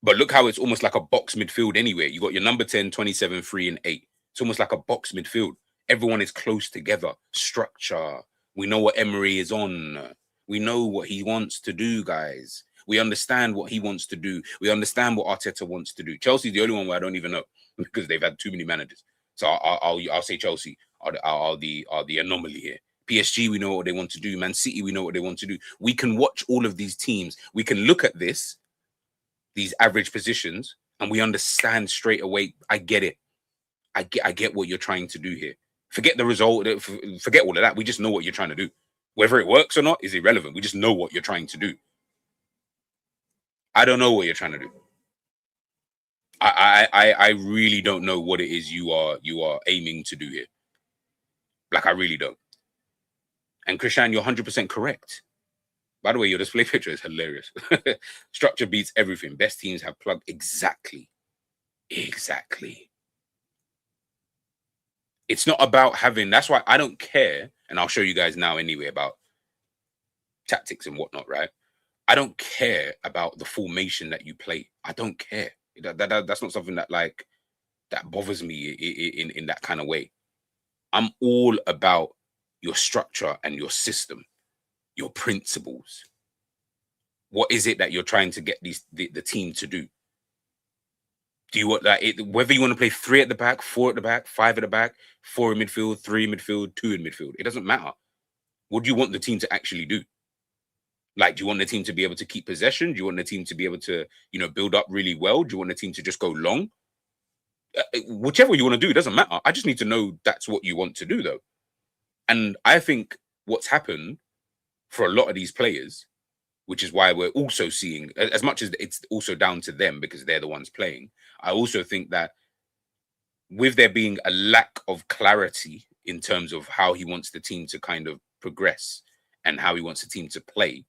Speaker 1: But look how it's almost like a box midfield anyway. You got your number 10, 27, 3, and 8. It's almost like a box midfield. Everyone is close together. Structure. We know what Emery is on. We know what he wants to do, guys. We understand what he wants to do. We understand what Arteta wants to do. Chelsea's the only one where I don't even know because they've had too many managers. So I'll say Chelsea are the anomaly here. PSG, we know what they want to do. Man City, we know what they want to do. We can watch all of these teams. We can look at these average positions, and we understand straight away. I get it. I get what you're trying to do here. Forget the result. Forget all of that. We just know what you're trying to do. Whether it works or not is irrelevant. We just know what you're trying to do. I don't know what you're trying to do. I really don't know what it is you are aiming to do here. Like, I really don't. And Krishan, you're 100% correct. By the way, your display picture is hilarious. Structure beats everything. Best teams have plugged exactly. It's not about having, that's why I don't care. And I'll show you guys now anyway about tactics and whatnot, right? I don't care about the formation that you play. I don't care. That's not something that that bothers me in that kind of way. I'm all about your structure and your system, your principles. What is it that you're trying to get the team to do? Do you want that? Whether you want to play 3 at the back, 4 at the back, 5 at the back, 4 in midfield, 3 in midfield, 2 in midfield, it doesn't matter. What do you want the team to actually do? Like, do you want the team to be able to keep possession? Do you want the team to be able to, build up really well? Do you want the team to just go long? Whichever you want to do, it doesn't matter. I just need to know that's what you want to do, though. And I think what's happened for a lot of these players, which is why we're also seeing, as much as it's also down to them because they're the ones playing, I also think that with there being a lack of clarity in terms of how he wants the team to kind of progress and how he wants the team to play,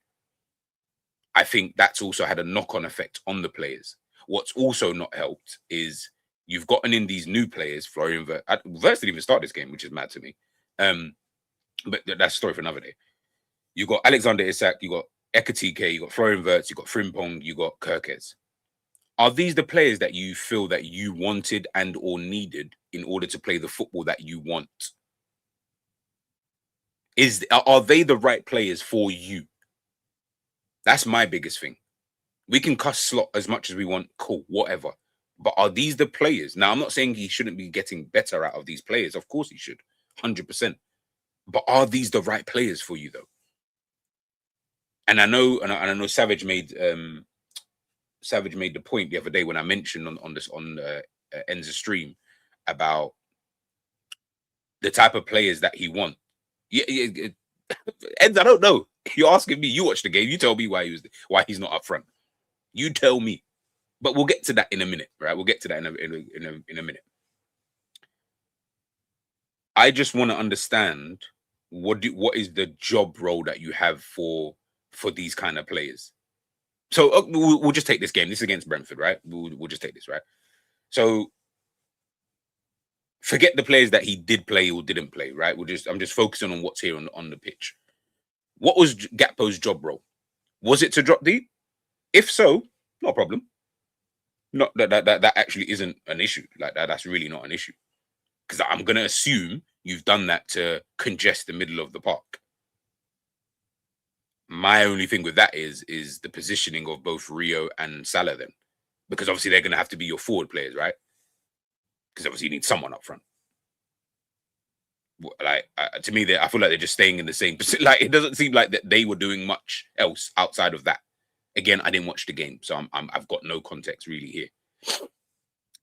Speaker 1: I think that's also had a knock-on effect on the players. What's also not helped is you've gotten in these new players. Florian Wirtz didn't even start this game, which is mad to me. But that's a story for another day. You got Alexander Isak, you got Ekatike, you got Florian Wirtz, you got Frimpong, you got Kirkes. Are these the players that you feel that you wanted and or needed in order to play the football that you want? Are they the right players for you? That's my biggest thing. We can cuss Slot as much as we want, cool, whatever. But are these the players? Now, I'm not saying he shouldn't be getting better out of these players. Of course he should, 100%. But are these the right players for you, though? And I know Savage made the point the other day when I mentioned on Enza's stream about the type of players that he wants. Yeah, Enz, I don't know. You're asking me. You watched the game. You tell me why he's not up front. You tell me. But we'll get to that in a minute, right? We'll get to that in a minute. I just want to understand what is the job role that you have for these kind of players. So we'll just take this game. This is against Brentford, right? We'll just take this, right? So forget the players that he did play or didn't play, right? I'm just focusing on what's here on the pitch. What was Gakpo's job role? Was it to drop deep? If so, no problem. Not that actually isn't an issue. Like that's really not an issue. Because I'm gonna assume you've done that to congest the middle of the park. My only thing with that is the positioning of both Rio and Salah then. Because obviously they're gonna have to be your forward players, right? Because obviously you need someone up front. Like to me, I feel like they're just staying in the same position. Like it doesn't seem like that they were doing much else outside of that. Again, I didn't watch the game, so I've got no context really here.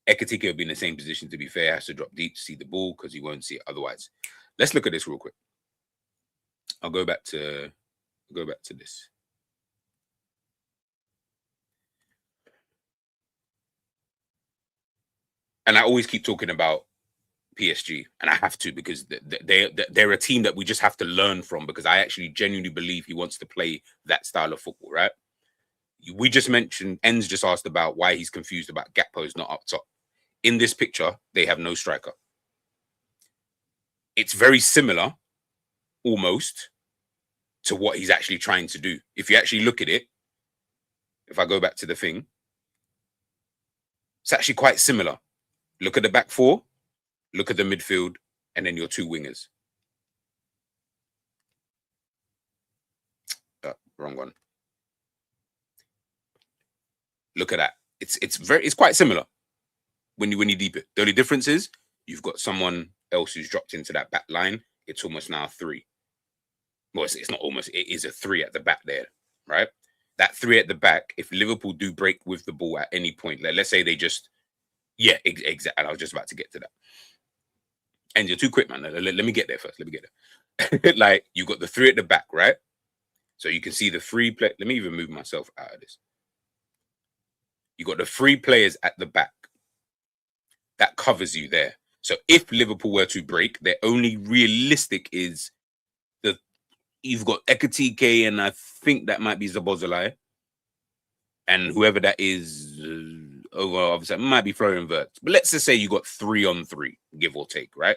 Speaker 1: Ekatike will be in the same position. To be fair, has to drop deep to see the ball because he won't see it otherwise. Let's look at this real quick. I'll go back to this. And I always keep talking about PSG, and I have to because they're a team that we just have to learn from because I actually genuinely believe he wants to play that style of football, right? We just mentioned, Enz just asked about why he's confused about Gakpo's not up top. In this picture, they have no striker. It's very similar, almost, to what he's actually trying to do. If you actually look at it, if I go back to the thing, it's actually quite similar. Look at the back four, look at the midfield, and then your two wingers. Wrong one. Look at that. It's quite similar when you deep it. The only difference is you've got someone else who's dropped into that back line. It's almost now 3. Well, it's not almost. It is a 3 at the back there, right? That 3 at the back. If Liverpool do break with the ball at any point, let's say they just, yeah, exactly. And I was just about to get to that. And you're too quick, man. Let me get there first. Let me get there. Like you got the 3 at the back, right? So you can see the 3 play. Let me even move myself out of this. You got the 3 players at the back. That covers you there. So if Liverpool were to break, their only realistic is you've got Ekatike, and I think that might be Zabozalai. And whoever that is over, obviously, it might be Florian Wirtz. But let's just say you got 3 on 3, give or take, right?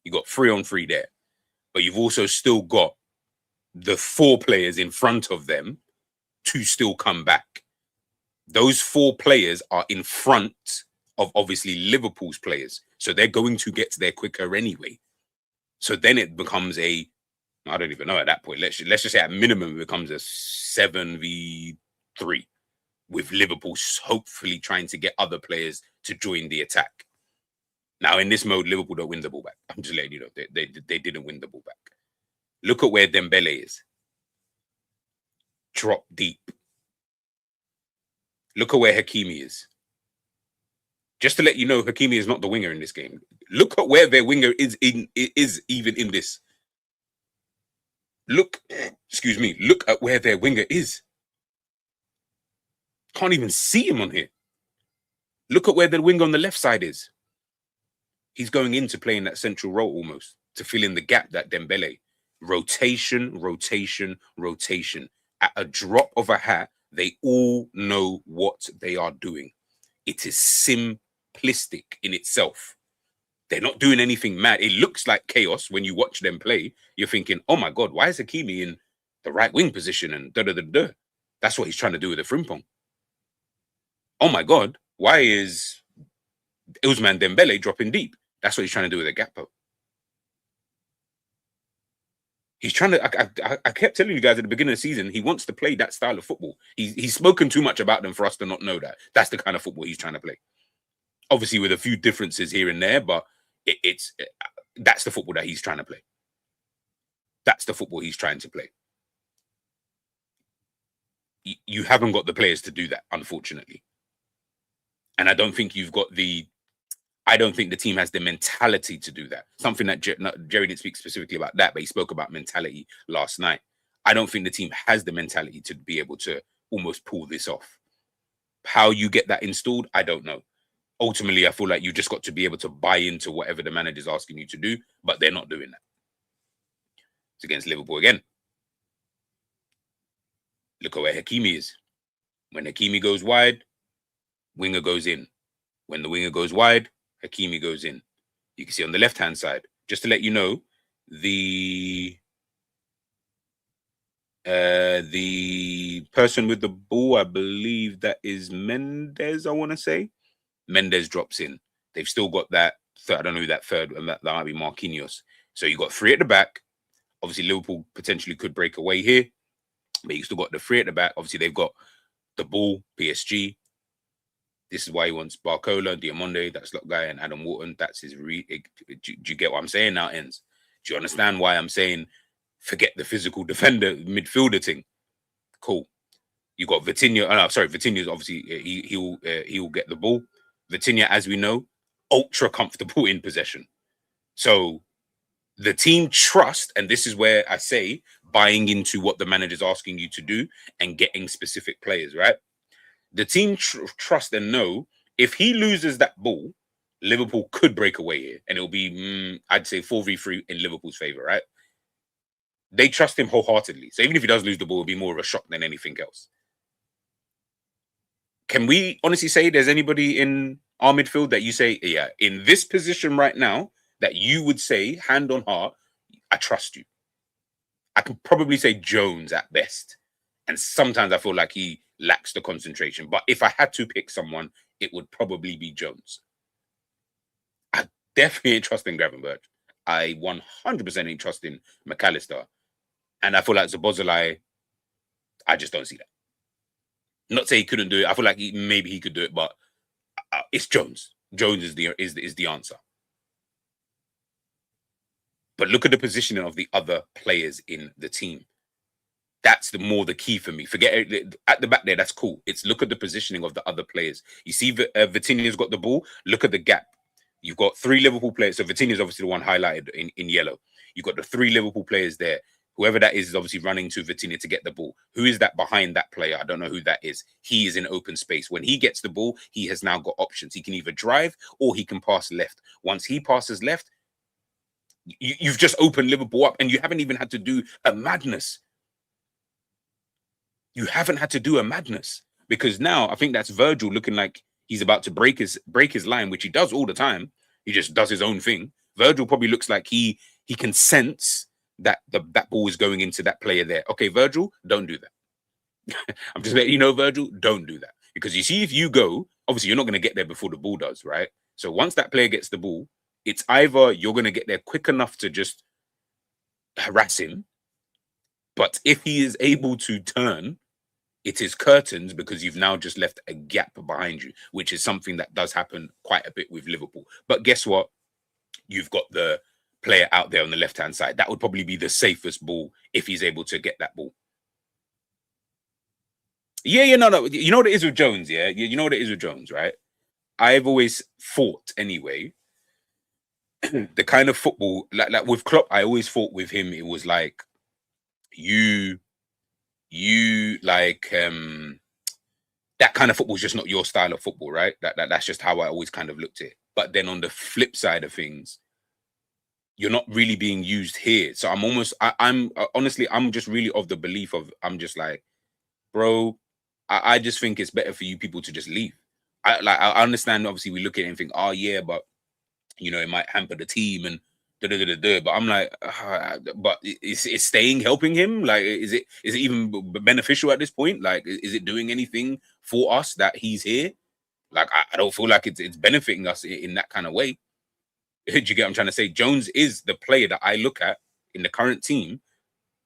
Speaker 1: You got 3 on 3 there. But you've also still got the 4 players in front of them to still come back. Those 4 players are in front of obviously Liverpool's players. So they're going to get there quicker anyway. So then it becomes I don't even know at that point. Let's just say at minimum it becomes a 7v3. with Liverpool hopefully trying to get other players to join the attack. Now, in this mode, Liverpool don't win the ball back. I'm just letting you know, they didn't win the ball back. Look at where Dembele is. Drop deep. Look at where Hakimi is. Just to let you know, Hakimi is not the winger in this game. Look at where their winger is even in this. Look, excuse me, look at where their winger is. Can't even see him on here. Look at where the winger on the left side is. He's going in to play in that central role almost, to fill in the gap that Dembele. Rotation, rotation, rotation. At a drop of a hat, they all know what they are doing. It is simplistic in itself. They're not doing anything mad. It looks like chaos when you watch them play. You're thinking, oh my God, why is Hakimi in the right wing position and da-da-da-da? That's what he's trying to do with the Frimpong. Oh my God, why is Ousmane Dembele dropping deep? That's what he's trying to do with the Gakpo. He's trying to, I kept telling you guys at the beginning of the season, he wants to play that style of football. He's spoken too much about them for us to not know that. That's the kind of football he's trying to play. Obviously with a few differences here and there, but that's the football that he's trying to play. That's the football he's trying to play. You haven't got the players to do that, unfortunately. And I don't think you've got I don't think the team has the mentality to do that. Something that Jerry didn't speak specifically about that, but he spoke about mentality last night. I don't think the team has the mentality to be able to almost pull this off. How you get that installed, I don't know. Ultimately, I feel like you just got to be able to buy into whatever the manager's asking you to do, but they're not doing that. It's against Liverpool again. Look at where Hakimi is. When Hakimi goes wide, winger goes in. When the winger goes wide, Hakimi goes in. You can see on the left-hand side, just to let you know, the person with the ball, I believe that is Mendes, I want to say. Mendes drops in. They've still got that third, I don't know who that third, that might be Marquinhos. So you got three at the back. Obviously, Liverpool potentially could break away here, but you still got the three at the back. Obviously, they've got the ball, PSG. This is why he wants Barcola, Diamonde, that slot guy, and Adam Wharton. That's his do you get what I'm saying now, Ends? Do you understand why I'm saying forget the physical defender, midfielder thing? Cool. You got Vitinha. Sorry, Vitinha's obviously he will get the ball. Vitinha, as we know, ultra comfortable in possession. So the team trust, and this is where I say buying into what the manager's asking you to do and getting specific players, right? The team trust and know if he loses that ball, Liverpool could break away here, and it'll be, I'd say 4v3 in Liverpool's favor, right? They trust him wholeheartedly. So even if he does lose the ball, it'll be more of a shock than anything else. Can we honestly say there's anybody in our midfield that you say, yeah, in this position right now, that you would say, hand on heart, I trust you? I could probably say Jones at best. And sometimes I feel like he lacks the concentration. But if I had to pick someone, it would probably be Jones. I definitely ain't trusting Gravenberch. I 100% ain't trusting McAllister. And I feel like Szoboszlai, I just don't see that. Not say he couldn't do it. I feel like maybe he could do it, but it's Jones. Jones is the answer. But look at the positioning of the other players in the team. That's the key for me. Forget it, at the back there. That's cool. It's look at the positioning of the other players. You see, Vitinha's got the ball. Look at the gap. You've got three Liverpool players. So Vitinha's obviously the one highlighted in yellow. You've got the three Liverpool players there. Whoever that is obviously running to Vitinha to get the ball. Who is that behind that player? I don't know who that is. He is in open space. When he gets the ball, he has now got options. He can either drive or he can pass left. Once he passes left, you've just opened Liverpool up, and you haven't even had to do a madness. You haven't had to do a madness, because now I think that's Virgil looking like he's about to break his line, which he does all the time. He just does his own thing. Virgil probably looks like he can sense that that ball is going into that player there. Okay, Virgil, don't do that. I'm just letting you know, Virgil, don't do that. Because you see, if you go, obviously you're not going to get there before the ball does, right? So once that player gets the ball, it's either you're going to get there quick enough to just harass him, but if he is able to turn It is curtains because you've now just left a gap behind you, which is something that does happen quite a bit with Liverpool. But guess what? You've got the player out there on the left-hand side. That would probably be the safest ball if he's able to get that ball. Yeah, no. You know what it is with Jones, yeah? You know what it is with Jones, right? I've always thought, anyway, the kind of football, like with Klopp, I always thought with him, it was like, you like, that kind of football is just not your style of football, right? That's just how I always kind of looked at it. But then on the flip side of things, you're not really being used here. So I'm almost, I'm honestly, I'm just really of the belief of, I'm just like, bro, I just think it's better for you people to just leave. I understand. Obviously, we look at it and think, oh yeah, but it might hamper the team and da da da da. Da. But I'm like, but is staying helping him? Like, is it even beneficial at this point? Like, is it doing anything for us that he's here? Like, I don't feel like it's benefiting us in that kind of way. Do you get what I'm trying to say? Jones is the player that I look at in the current team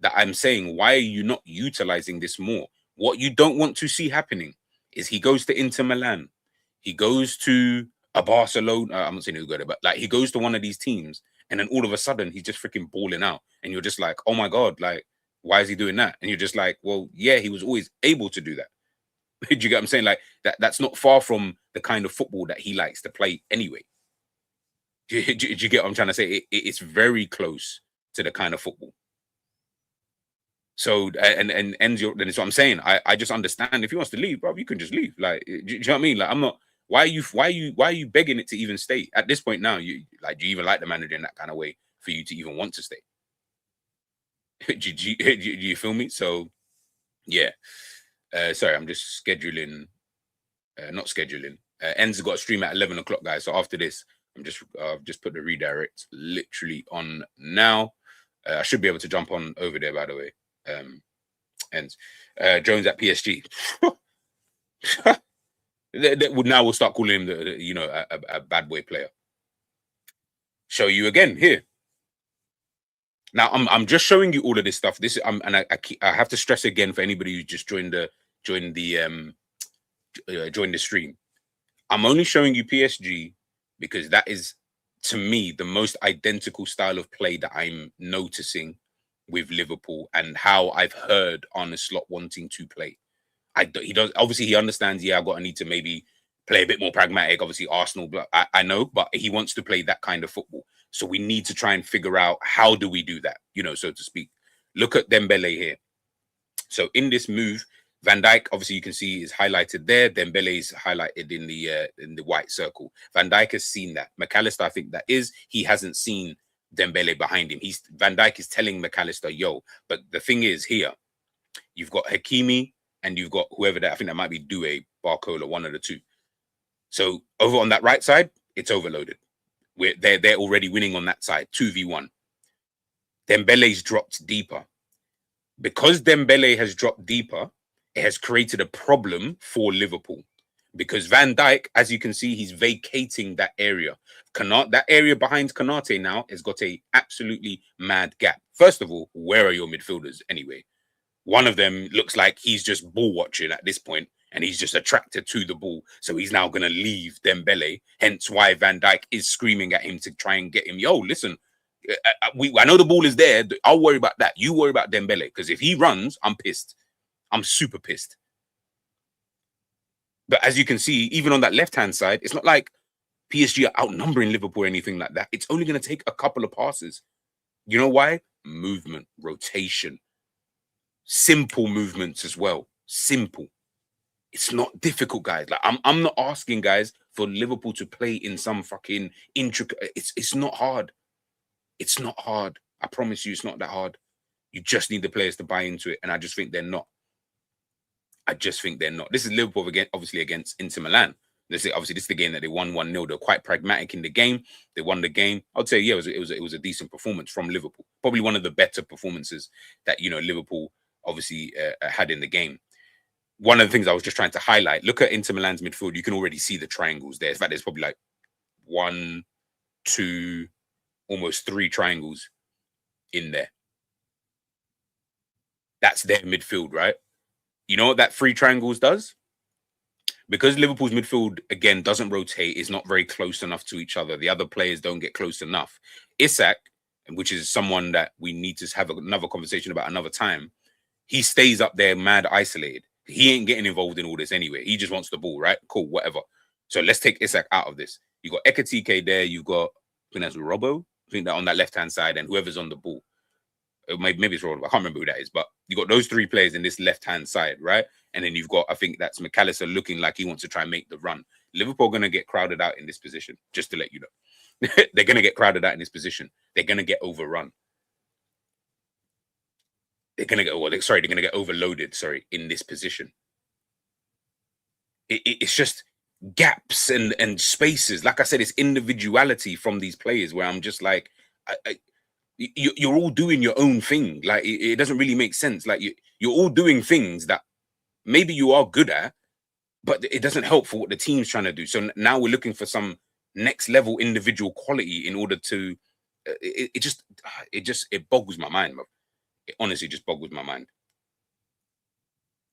Speaker 1: that I'm saying, why are you not utilizing this more? What you don't want to see happening is he goes to Inter Milan, he goes to a Barcelona. I'm not saying he'll go there, but like he goes to one of these teams, and then all of a sudden he's just freaking balling out, and you're just like, oh my god, like why is he doing that? And you're just like, well, yeah, he was always able to do that. Do you get what I'm saying? Like that's not far from the kind of football that he likes to play anyway. Do you get what I'm trying to say? It's very close to the kind of football. So and ends your, then it's what I'm saying. I just understand if he wants to leave, bro, you can just leave. Like, do you know what I mean? Like, I'm not. Why are you begging it to even stay at this point now? You like, do you even like the manager in that kind of way for you to even want to stay? Do you feel me? So yeah. Sorry, I'm just scheduling. Not scheduling. Ends got a stream at 11 o'clock, guys. So after this, I've just put the redirect literally on now. I should be able to jump on over there, by the way. Ends. Jones at PSG. Now we'll start calling him a bad boy player. Show you again here. Now I'm just showing you all of this stuff. This I have to stress again for anybody who just joined the stream. I'm only showing you PSG because that is, to me, the most identical style of play that I'm noticing with Liverpool and how I've heard Arne Slot wanting to play. He does, obviously he understands, yeah, I need to maybe play a bit more pragmatic. Obviously Arsenal, I know, but he wants to play that kind of football. So we need to try and figure out how do we do that, so to speak. Look at Dembele here. So in this move, Van Dijk, obviously you can see is highlighted there. Dembele is highlighted in the white circle. Van Dijk has seen that. McAllister, I think he hasn't seen Dembele behind him. Van Dijk is telling McAllister, yo, but the thing is here, you've got Hakimi and you've got whoever that, I think that might be Due, Barcola, one of the two. So over on that right side, it's overloaded. They're already winning on that side, 2v1. Dembele's dropped deeper. Because Dembele has dropped deeper, it has created a problem for Liverpool. Because Van Dijk, as you can see, he's vacating that area. That area behind Konate now has got a absolutely mad gap. First of all, where are your midfielders anyway? One of them looks like he's just ball watching at this point, and he's just attracted to the ball. So he's now going to leave Dembele. Hence why Van Dijk is screaming at him to try and get him. Yo, listen, I know the ball is there. I'll worry about that. You worry about Dembele, because if he runs, I'm pissed. I'm super pissed. But as you can see, even on that left-hand side, it's not like PSG are outnumbering Liverpool or anything like that. It's only going to take a couple of passes. You know why? Movement, rotation, simple movements as well. Simple. It's not difficult, guys. Like I'm not asking guys for Liverpool to play in some fucking intricate. It's not hard. It's not hard. I promise you, it's not that hard. You just need the players to buy into it, and I just think they're not. This is Liverpool again, obviously against Inter Milan. This is the game that they won 1-0. They're quite pragmatic in the game. They won the game. I'd say, yeah, it was a decent performance from Liverpool. Probably one of the better performances that Liverpool obviously had in the game. One of the things I was just trying to highlight, look at Inter Milan's midfield. You can already see the triangles there. In fact, there's probably like 1, 2, almost 3 triangles in there. That's their midfield, right? You know what that three triangles does? Because Liverpool's midfield again doesn't rotate, is not very close enough to each other. The other players don't get close enough. Isak, which is someone that we need to have another conversation about another time, he stays up there mad isolated. He ain't getting involved in all this anyway. He just wants the ball, right? Cool, whatever. So let's take Isak out of this. You got Ekatike there. You've got, I think that's Robbo. I think that on that left hand side, and whoever's on the ball. Maybe it's Robbo. I can't remember who that is, but you got those three players in this left hand side, right? And then you've got, I think that's McAllister looking like he wants to try and make the run. Liverpool are going to get crowded out in this position, just to let you know. They're going to get crowded out in this position. They're going to get overrun. They're going to get, they're going to get overloaded, in this position. It's just gaps and spaces. Like I said, it's individuality from these players where I'm just like, you're all doing your own thing. Like, it doesn't really make sense. Like, you're all doing things that maybe you are good at, but it doesn't help for what the team's trying to do. So now we're looking for some next level individual quality in order to, it boggles my mind. It honestly just boggles my mind.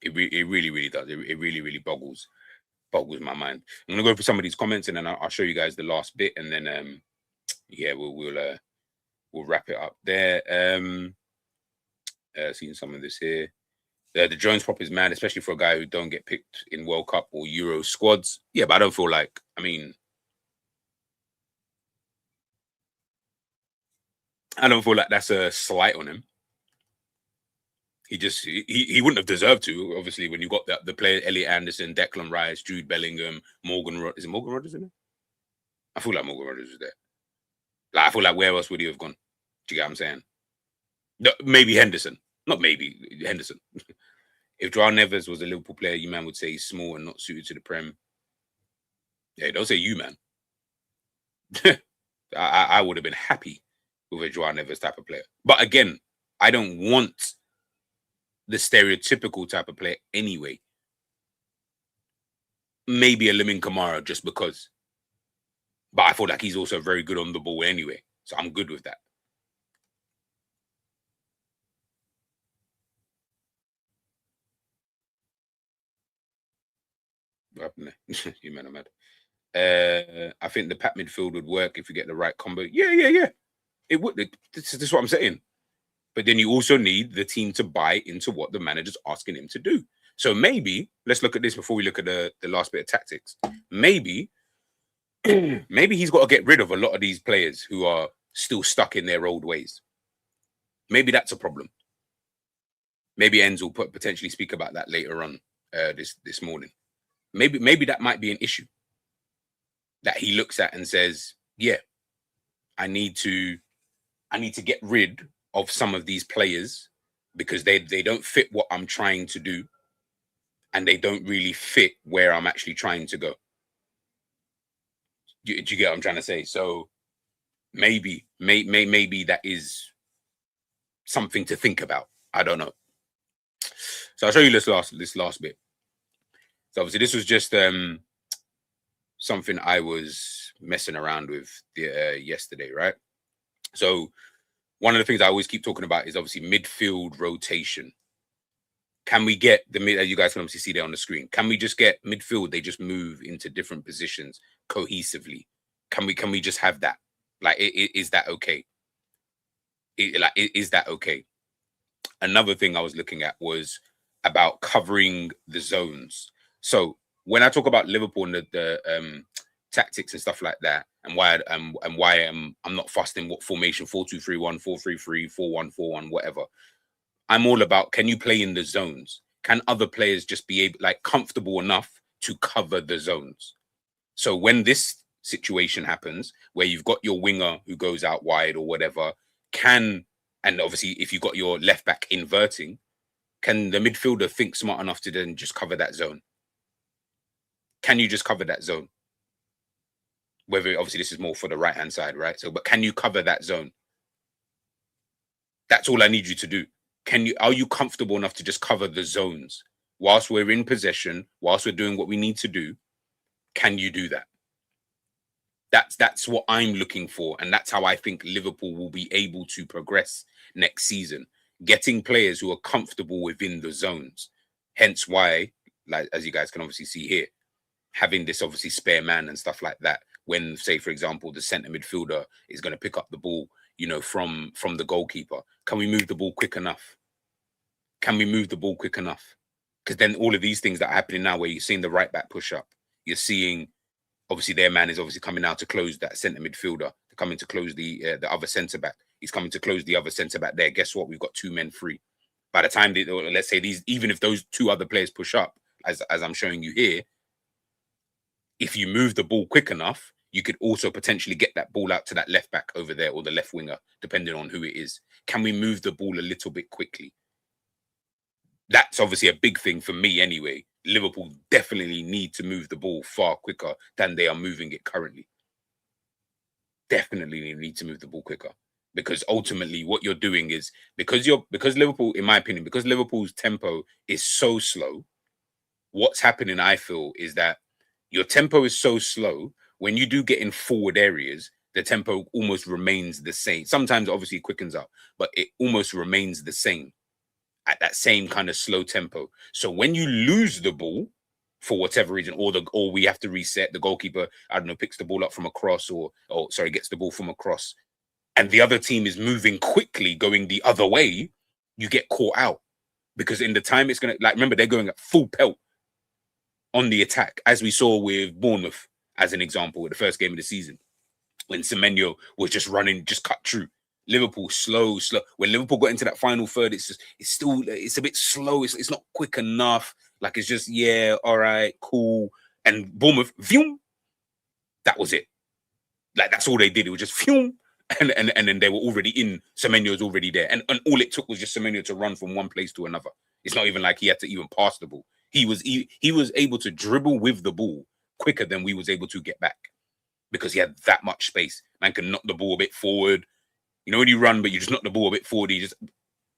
Speaker 1: It really, really does. It really, really boggles my mind. I'm gonna go through some of these comments and then I'll show you guys the last bit, and then yeah, we'll wrap it up there. Seeing some of this here. The Jones prop is mad, especially for a guy who don't get picked in World Cup or Euro squads. Yeah, but I don't feel like, I don't feel like that's a slight on him. He wouldn't have deserved to, obviously, when you got the player Elliot Anderson, Declan Rice, Jude Bellingham, is it Morgan Rogers in there? I feel like Morgan Rogers was there. Like, I feel like where else would he have gone? Do you get what I'm saying? No, maybe Henderson. Not maybe, Henderson. If Joao Neves was a Liverpool player, you man would say he's small and not suited to the Prem. Yeah, don't say you, man. I would have been happy with a Joao Neves type of player. But again, I don't want the stereotypical type of player anyway. Maybe a Lamine Kamara just because. But I feel like he's also very good on the ball anyway. So I'm good with that. You man are mad. I think the pack midfield would work if you get the right combo. Yeah. It would. This is what I'm saying. But then you also need the team to buy into what the manager's asking him to do. So maybe, let's look at this before we look at the last bit of tactics. Maybe he's got to get rid of a lot of these players who are still stuck in their old ways. Maybe that's a problem. Maybe Enzo will potentially speak about that later on this morning. Maybe that might be an issue that he looks at and says, yeah, I need to get rid of some of these players because they don't fit what I'm trying to do, and they don't really fit where I'm actually trying to go. Do you get what I'm trying to say? So maybe that is something to think about. I don't know. So I'll show you this last bit. So obviously this was just something I was messing around with yesterday, right? So one of the things I always keep talking about is obviously midfield rotation. Can we get the mid, as you guys can obviously see there on the screen, can we just get midfield? They just move into different positions cohesively. Can we just have that? Like, is that okay? Is that okay? Another thing I was looking at was about covering the zones. So when I talk about Liverpool and the tactics and stuff like that, and why I'm not fussed in what formation, 4-2-3-1, 4-3-3, 4-1-4-1, whatever. I'm all about, can you play in the zones? Can other players just be able, like, comfortable enough to cover the zones? So when this situation happens, where you've got your winger who goes out wide or whatever, and obviously if you've got your left back inverting, can the midfielder think smart enough to then just cover that zone? Can you just cover that zone? Whether obviously this is more for the right hand side, right? So, but can you cover that zone? That's all I need you to do. Are you comfortable enough to just cover the zones whilst we're in possession, whilst we're doing what we need to do? Can you do that? That's what I'm looking for, and that's how I think Liverpool will be able to progress next season. Getting players who are comfortable within the zones. Hence why, like as you guys can obviously see here, having this obviously spare man and stuff like that. When, say, for example, the centre midfielder is going to pick up the ball, you know, from the goalkeeper, can we move the ball quick enough? Can we move the ball quick enough? Because then all of these things that are happening now, where you're seeing the right back push up, you're seeing obviously their man is obviously coming out to close that centre midfielder, coming to close the other centre back. He's coming to close the other centre back there. Guess what? We've got 2 men free. By the time they, or let's say these, even if those 2 other players push up, as I'm showing you here, if you move the ball quick enough, you could also potentially get that ball out to that left back over there or the left winger, depending on who it is. Can we move the ball a little bit quickly? That's obviously a big thing for me anyway. Liverpool definitely need to move the ball far quicker than they are moving it currently. Definitely need to move the ball quicker, because ultimately what you're doing is, because Liverpool, in my opinion, because Liverpool's tempo is so slow, what's happening, I feel, is that your tempo is so slow. When you do get in forward areas, the tempo almost remains the same. Sometimes obviously it quickens up, but it almost remains the same at that same kind of slow tempo. So when you lose the ball for whatever reason, or we have to reset, the goalkeeper, I don't know, picks the ball up from across, or sorry, gets the ball from across, and the other team is moving quickly going the other way, you get caught out. Because in the time it's gonna, like, remember, they're going at full pelt on the attack, as we saw with Bournemouth, as an example, with the first game of the season, when Semenyo was just running, just cut through. Liverpool slow. When Liverpool got into that final third, it's a bit slow. It's not quick enough. Like, it's just, yeah, all right, cool. And Bournemouth, phew, that was it. Like, that's all they did. It was just phew, and then they were already in. Semenyo's already there, and all it took was just Semenyo to run from one place to another. It's not even like he had to even pass the ball. He was able to dribble with the ball quicker than we was able to get back, because he had that much space. Man can knock the ball a bit forward. You know, when you run, but you just knock the ball a bit forward,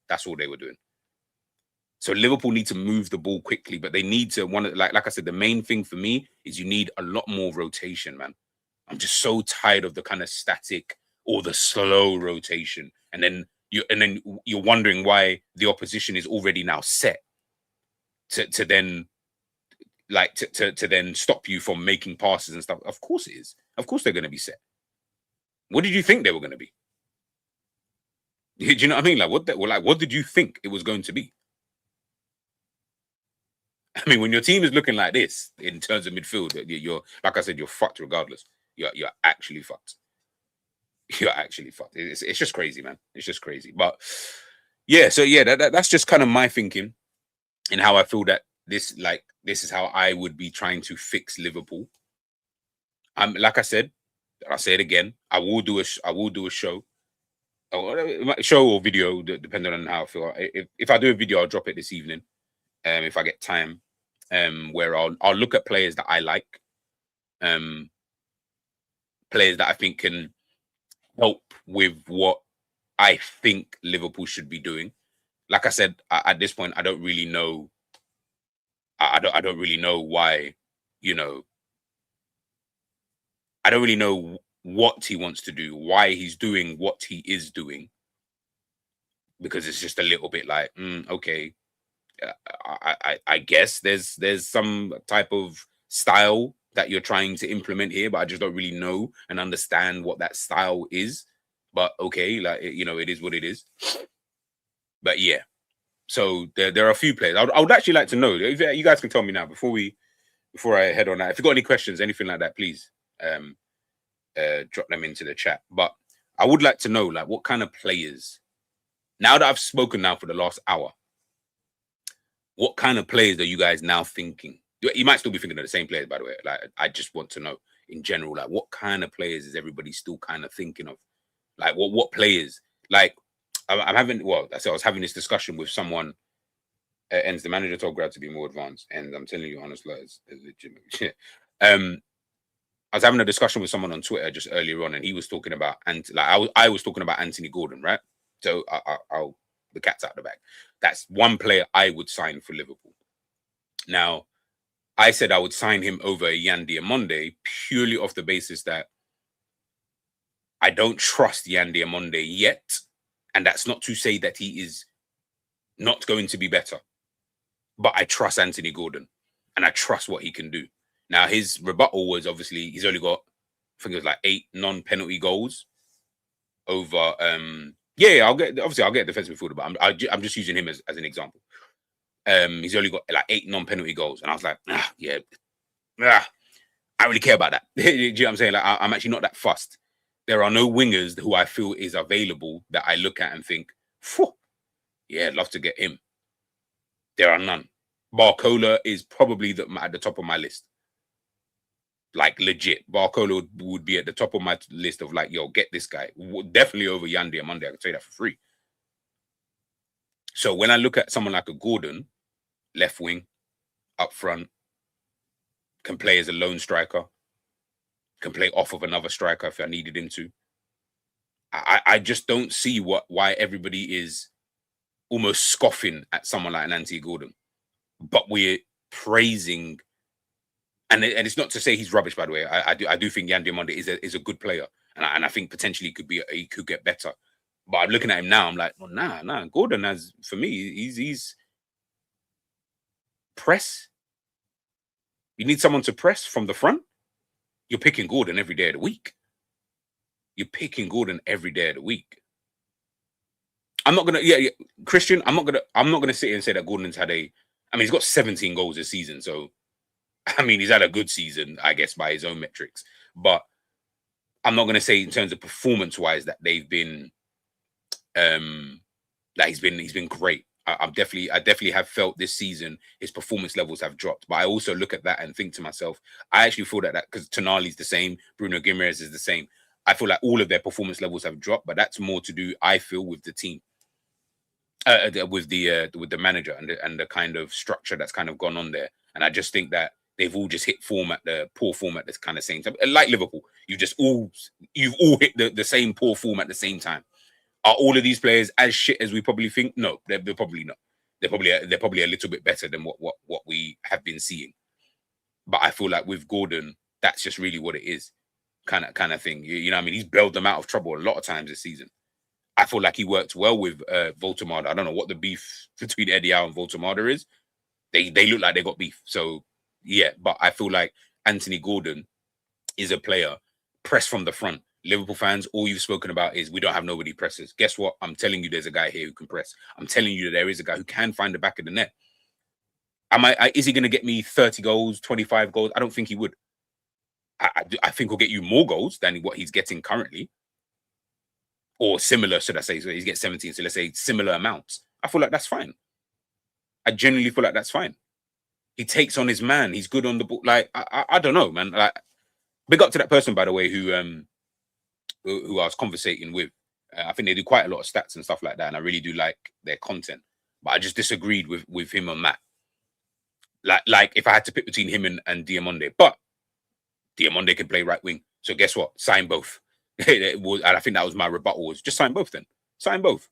Speaker 1: that's all they were doing. So Liverpool need to move the ball quickly, but they need to, like I said, the main thing for me is you need a lot more rotation, man. I'm just so tired of the kind of static or the slow rotation. And then you're wondering why the opposition is already now set to then stop you from making passes and stuff. Of course it is. Of course they're going to be set. What did you think they were going to be? Do you know what I mean? What did you think it was going to be? I mean, when your team is looking like this in terms of midfield, you're, like I said, you're fucked regardless. You're actually fucked. You're actually fucked. It's just crazy, man. It's just crazy. But yeah, so yeah, that's just kind of my thinking and how I feel that this is how I would be trying to fix Liverpool. Like I said, I'll say it again. I will do a show. Show or video, depending on how I feel. If I do a video, I'll drop it this evening. If I get time, where I'll look at players that I like, players that I think can help with what I think Liverpool should be doing. Like I said, at this point, I don't really know. I don't really know why. You know, I don't really know what he wants to do, why he's doing what he is doing, because it's just a little bit like, okay, I guess there's some type of style that you're trying to implement here, but I just don't really know and understand what that style is. But okay, like, you know, it is what it is. But yeah, so there are a few players. I would actually like to know, if you guys can tell me now before I head on that. If you got any questions, anything like that, please drop them into the chat. But I would like to know, like, what kind of players, now that I've spoken now for the last hour, what kind of players are you guys now thinking? You might still be thinking of the same players, by the way. Like, I just want to know in general, like, what kind of players is everybody still kind of thinking of? Like, what players? Like, I'm having, well, I was having this discussion with someone, and the manager told Grad to be more advanced. And I'm telling you, Arne Slot is legitimate. I was having a discussion with someone on Twitter just earlier on, and he was talking about, and like I was talking about Anthony Gordon, right? So I'll the cat's out of the bag. That's one player I would sign for Liverpool. Now, I said I would sign him over Yan Diamonde purely off the basis that I don't trust Yan Diamonde yet, and that's not to say that he is not going to be better. but I trust Anthony Gordon and I trust what he can do. Now, his rebuttal was obviously he's only got, I think it was like 8 non-penalty goals over. Yeah, I'll get defensive midfielder, but I'm just using him as an example. He's only got like 8 non-penalty goals, and I was like, yeah, I don't really care about that. Do you know what I'm saying? Like, I'm actually not that fussed. There are no wingers who I feel is available that I look at and think, yeah, I'd love to get him. There are none. Barcola is probably at the top of my list. Like, legit. Barcola would be at the top of my list of like, yo, get this guy. Definitely over Yan Diomande. I can tell you that for free. So when I look at someone like a Gordon, left wing, up front, can play as a lone striker, can play off of another striker if I needed him to. I just don't see why everybody is almost scoffing at someone like an Anthony Gordon. But we're praising, and it's not to say he's rubbish, by the way. I do think Yan Diomande is a good player, and I think potentially he could get better. But I'm looking at him now, I'm like, well, nah. Gordon has, for me, he's press. You need someone to press from the front. You're picking Gordon every day of the week. You're picking Gordon every day of the week. I'm not gonna, Christian. I'm not gonna sit here and say that Gordon's had he's got 17 goals this season, so I mean he's had a good season, I guess, by his own metrics. But I'm not gonna say in terms of performance-wise that they've been, that he's been great. I definitely have felt this season his performance levels have dropped. But I also look at that and think to myself, I actually feel that because Tonali's the same, Bruno Guimaraes is the same. I feel like all of their performance levels have dropped, but that's more to do, I feel, with the team, with the manager and the kind of structure that's kind of gone on there. And I just think that they've all just hit poor form at this kind of same time. Like Liverpool, you've all hit the same poor form at the same time. Are all of these players as shit as we probably think? No, they're probably not. They're probably a little bit better than what we have been seeing. But I feel like with Gordon, that's just really what it is, kind of thing. You know what I mean? He's bailed them out of trouble a lot of times this season. I feel like he worked well with Voltemada. I don't know what the beef between Eddie Howe and Voltemada is. They look like they got beef. So yeah, but I feel like Anthony Gordon is a player pressed from the front. Liverpool fans, all you've spoken about is we don't have nobody presses. Guess what? I'm telling you, there's a guy here who can press. I'm telling you that there is a guy who can find the back of the net. Is he going to get me 30 goals, 25 goals? I don't think he would. I think he'll get you more goals than what he's getting currently. Or similar, should I say. So he's getting 17, so let's say similar amounts. I feel like that's fine. I genuinely feel like that's fine. He takes on his man. He's good on the ball. Like, I don't know, man. Like, big up to that person, by the way, who I was conversating with. I think they do quite a lot of stats and stuff like that, and I really do like their content. But I just disagreed with him on that. Like if I had to pick between him and Diomande, but Diomande can play right wing. So guess what? Sign both. And I think that was my rebuttal, was just sign both then. Sign both.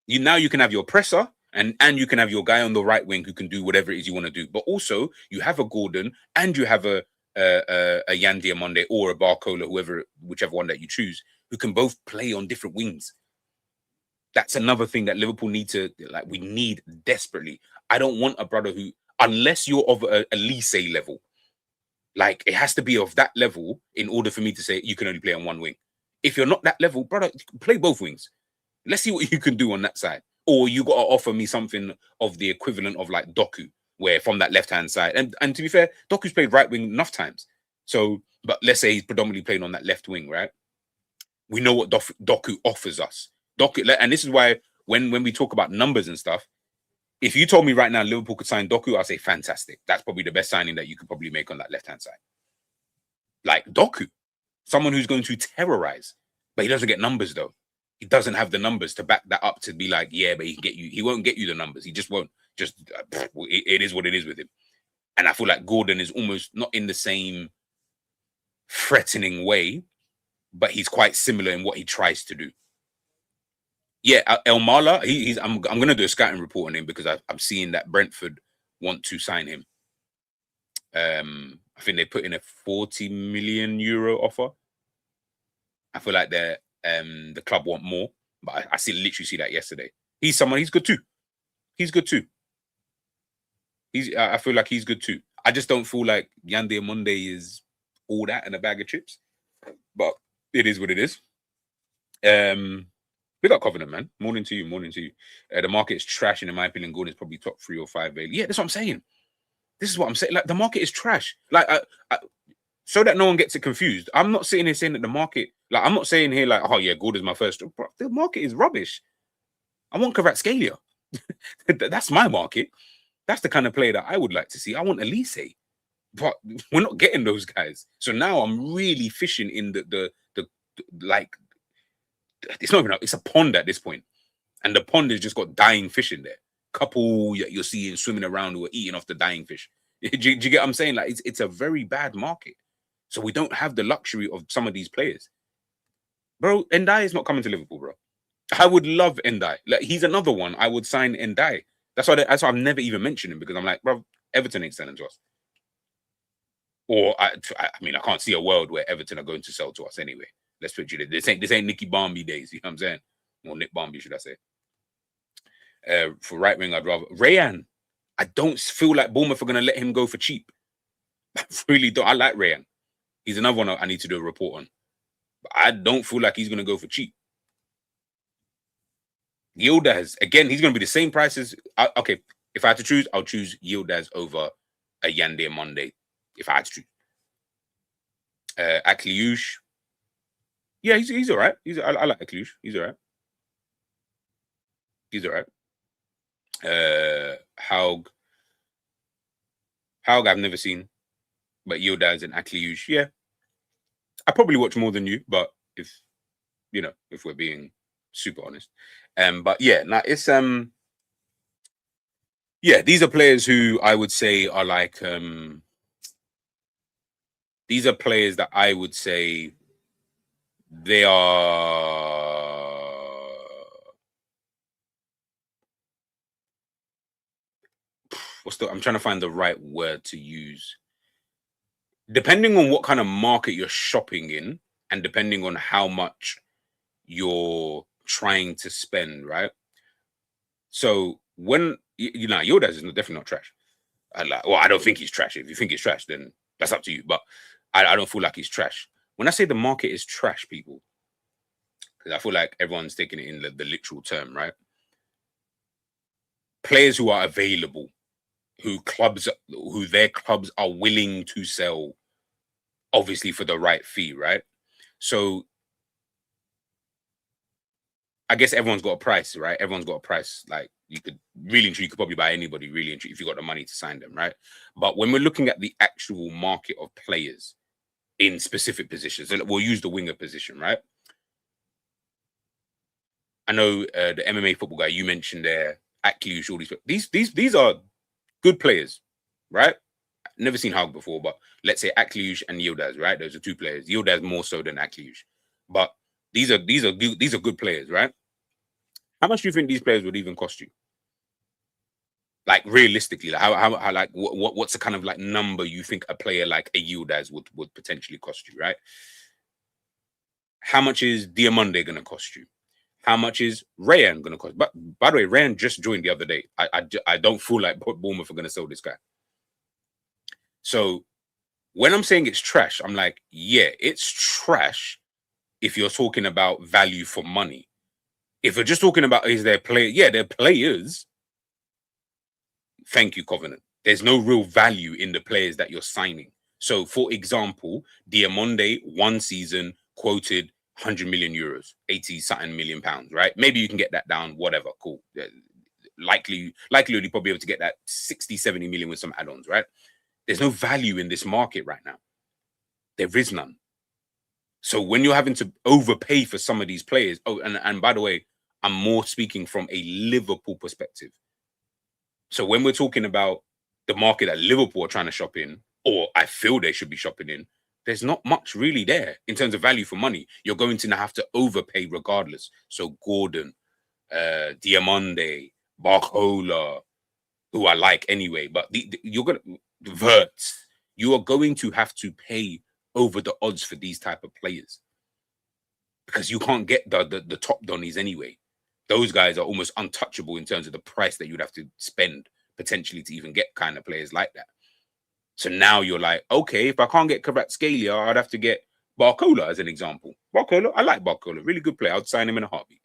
Speaker 1: Now you can have your presser and you can have your guy on the right wing who can do whatever it is you want to do. But also you have a Gordon and you have a Yan Diomande or a Barcola, whichever one that you choose, who can both play on different wings. That's another thing that Liverpool we need desperately. I don't want a brother who, unless you're of a Elise level, like it has to be of that level in order for me to say you can only play on one wing. If you're not that level, brother, play both wings. Let's see what you can do on that side. Or you got to offer me something of the equivalent of like Doku, where from that left-hand side. And to be fair, Doku's played right wing enough times. So, but let's say he's predominantly playing on that left wing, right? We know what Doku offers us. And this is why when we talk about numbers and stuff, if you told me right now Liverpool could sign Doku, I'll say fantastic. That's probably the best signing that you could probably make on that left-hand side. Like Doku, someone who's going to terrorize, but he doesn't get numbers though. He doesn't have the numbers to back that up to be like, yeah, but he won't get you the numbers. He just won't. It is what it is with him. And I feel like Gordon is almost not in the same threatening way, but he's quite similar in what he tries to do. Yeah, El Mala, I'm going to do a scouting report on him because I'm seeing that Brentford want to sign him. I think they put in a 40 million euro offer. I feel like the club want more, but I literally see that yesterday. He's good too. He's good too. I feel like he's good too. I just don't feel like Yande Monday is all that and a bag of chips. But it is what it is. We got Covenant, man. Morning to you, morning to you. The market is trash, and in my opinion, Gordon is probably top 3 or 5. Yeah, that's what I'm saying. This is what I'm saying. Like, the market is trash. Like, so that no one gets it confused. I'm not sitting here saying that the market, like, I'm not saying here, like, oh, yeah, Gordon's my first. Bro, the market is rubbish. I want Kvaratskhelia. That's my market. That's the kind of player that I would like to see. I want Elise. But we're not getting those guys. So now I'm really fishing in the like, it's not even, it's a pond at this point. And the pond has just got dying fish in there. Couple you're seeing swimming around who are eating off the dying fish. Do you get what I'm saying? Like, it's a very bad market. So we don't have the luxury of some of these players. Bro, Ndai is not coming to Liverpool, bro. I would love Ndai. Like, he's another one. I would sign Ndai. That's why I've never even mentioned him, because I'm like, bro, Everton ain't selling to us. Or I mean, I can't see a world where Everton are going to sell to us anyway. Let's put you there. This ain't Nicky Barmby days. You know what I'm saying? Or Nick Barmby, should I say? For right wing, I'd rather Rayan. I don't feel like Bournemouth are going to let him go for cheap. I really don't. I like Rayan. He's another one I need to do a report on. But I don't feel like he's going to go for cheap. Yildiz, again, he's going to be the same prices. Okay, if I had to choose, I'll choose Yildiz over a Yande Monday. If I had to choose. Akliush. Yeah, he's all right. I like Akliush. He's all right. He's all right. Haug I've never seen, but Yildiz and Akliush, yeah. I probably watch more than you, but if we're being super honest. But yeah, now it's yeah, these are players who I would say are like these are players that I would say they are I'm trying to find the right word to use. Depending on what kind of market you're shopping in, and depending on how much you're trying to spend, right? So when Yildiz is definitely not trash. I don't think he's trash. If you think he's trash, then that's up to you. But I don't feel like he's trash. When I say the market is trash, people, because I feel like everyone's taking it in the literal term, right? Players who are available, who their clubs are willing to sell, obviously for the right fee, right? So I guess everyone's got a price, right? Everyone's got a price. Like, you could probably buy anybody, really and truly, if you got the money to sign them, right? But when we're looking at the actual market of players in specific positions, so we'll use the winger position, right? I know the MMA football guy you mentioned there, Akliush, all these are good players, right? Never seen Haug before, but let's say Akliush and Yildiz, right? Those are two players. Yildiz more so than Akliush, but these are good players, right? How much do you think these players would even cost you? Like, realistically, like how like what's the kind of like number you think a player like a Yildiz would potentially cost you, right? How much is Diamonde going to cost you? How much is Rayan going to cost? But by the way, Rayan just joined the other day. I don't feel like Bournemouth are going to sell this guy. So when I'm saying it's trash, I'm like, yeah, it's trash if you're talking about value for money. If you're just talking about is their player, yeah, they're players. Thank you, Covenant. There's no real value in the players that you're signing. So, for example, Diamonde, one season, quoted 100 million euros, 80-something million pounds, right? Maybe you can get that down, whatever, cool. Likely you'll probably be able to get that 60, 70 million with some add-ons, right? There's no value in this market right now. There is none. So when you're having to overpay for some of these players, and by the way, I'm more speaking from a Liverpool perspective. So when we're talking about the market that Liverpool are trying to shop in, or I feel they should be shopping in, there's not much really there in terms of value for money. You're going to have to overpay regardless. So Gordon, Diamonde, Barcola, who I like anyway, but you're going to Verts. You are going to have to pay over the odds for these type of players, because you can't get the top donnies anyway. Those guys are almost untouchable in terms of the price that you'd have to spend potentially to even get kind of players like that. So now you're like, okay, if I can't get Kvaratskhelia, I'd have to get Barcola as an example. Barcola, I like Barcola, really good player. I'd sign him in a heartbeat.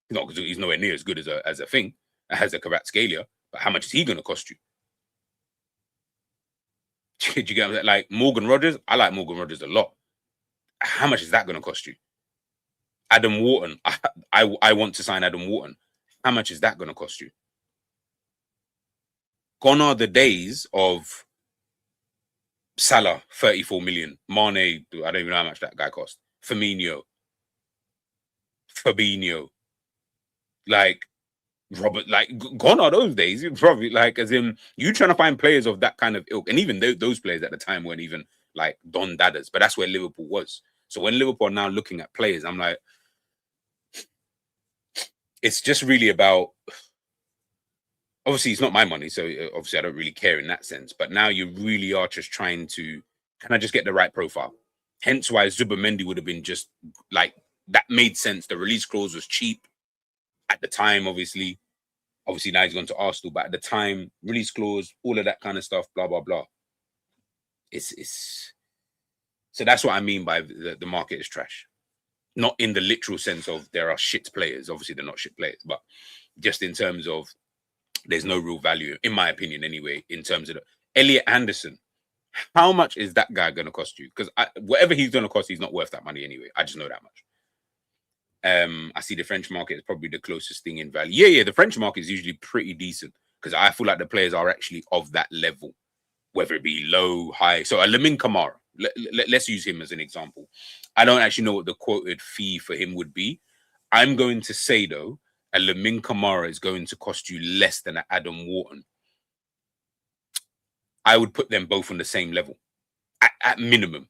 Speaker 1: Not because he's nowhere near as good as a thing as a Kvaratskhelia, but how much is he going to cost you? Do you get that? Like Morgan Rogers, I like Morgan Rogers a lot. How much is that going to cost you? Adam Wharton, I want to sign Adam Wharton. How much is that going to cost you? Gone are the days of Salah, 34 million. Mane, I don't even know how much that guy cost. Fabinho. Like, Robert, like, gone are those days. You probably, like, as in, you trying to find players of that kind of ilk. And even those players at the time weren't even, like, Don Dadas. But that's where Liverpool was. So when Liverpool are now looking at players, I'm like, it's just really about, obviously it's not my money, so obviously I don't really care in that sense. But now you really are just trying to, can I just get the right profile? Hence why Zubimendi would have been just like, that made sense. The release clause was cheap at the time, obviously. Obviously now he's gone to Arsenal, but at the time, release clause, all of that kind of stuff, blah, blah, blah. It's so that's what I mean by the market is trash. Not in the literal sense of there are shit players. Obviously, they're not shit players, but just in terms of there's no real value, in my opinion, anyway, in terms of Elliot Anderson. How much is that guy going to cost you? Because whatever he's going to cost, he's not worth that money anyway. I just know that much. I see the French market is probably the closest thing in value. Yeah, the French market is usually pretty decent because I feel like the players are actually of that level, whether it be low, high. So a Lamine Camara, let's use him as an example. I don't actually know what the quoted fee for him would be. I'm going to say, though, a Lamine Camara is going to cost you less than an Adam Wharton. I would put them both on the same level. At minimum.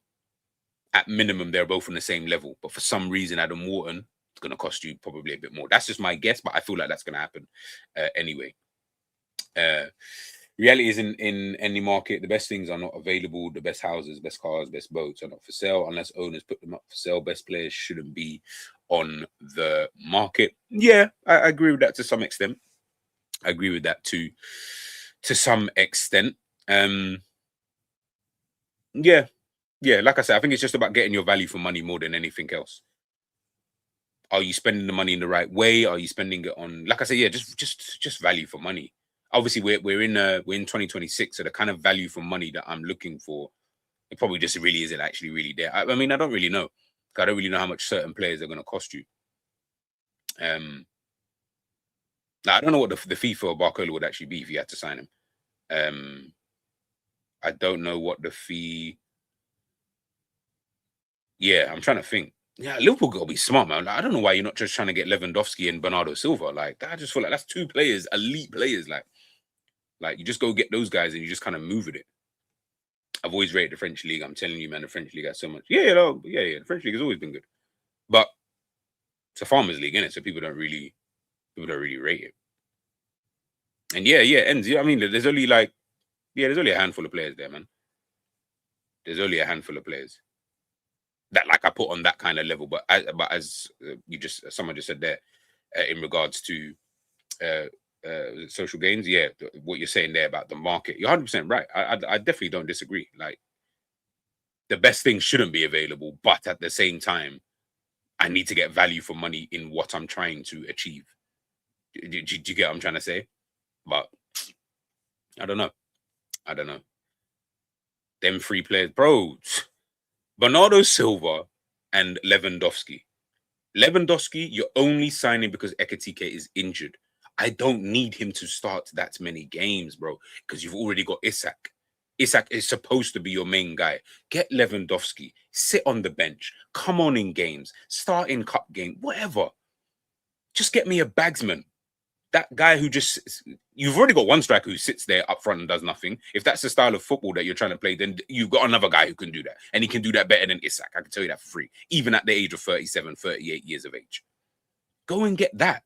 Speaker 1: At minimum, they're both on the same level. But for some reason, Adam Wharton is going to cost you probably a bit more. That's just my guess, but I feel like that's going to happen anyway. Reality is in any market, the best things are not available. The best houses, best cars, best boats are not for sale unless owners put them up for sale. Best players shouldn't be on the market. Yeah, I agree with that to some extent. I agree with that to some extent. Yeah, like I said, I think it's just about getting your value for money more than anything else. Are you spending the money in the right way? Are you spending it on, like I said, yeah, just value for money. Obviously, we're in 2026, so the kind of value for money that I'm looking for, it probably just really isn't actually really there. I mean, I don't really know. I don't really know how much certain players are going to cost you. I don't know what the fee for Barcola would actually be if you had to sign him. I don't know what the fee. Yeah, I'm trying to think. Yeah, Liverpool got to be smart, man. Like, I don't know why you're not just trying to get Lewandowski and Bernardo Silva. Like, I just feel like that's two players, elite players. Like you just go get those guys and you just kind of move with it. I've always rated the French league. I'm telling you, man, the French league has so much. Yeah. The French league has always been good, but it's a farmers league, innit? So people don't really rate it. And yeah, ends. I mean, there's only there's only a handful of players there, man. There's only a handful of players that like I put on that kind of level. But as someone just said there, in regards to social gains, yeah, what you're saying there about the market, you're 100% right. I definitely don't disagree. Like, the best thing shouldn't be available, but at the same time, I need to get value for money in what I'm trying to achieve. Do you get what I'm trying to say? But I don't know. Them three players, bro. Bernardo Silva and Lewandowski. Lewandowski, you're only signing because Ekitike is injured. I don't need him to start that many games, bro, because you've already got Isak. Isak is supposed to be your main guy. Get Lewandowski, sit on the bench, come on in games, start in cup game, whatever. Just get me a bagsman. That guy who you've already got one striker who sits there up front and does nothing. If that's the style of football that you're trying to play, then you've got another guy who can do that. And he can do that better than Isak. I can tell you that for free. Even at the age of 37, 38 years of age. Go and get that.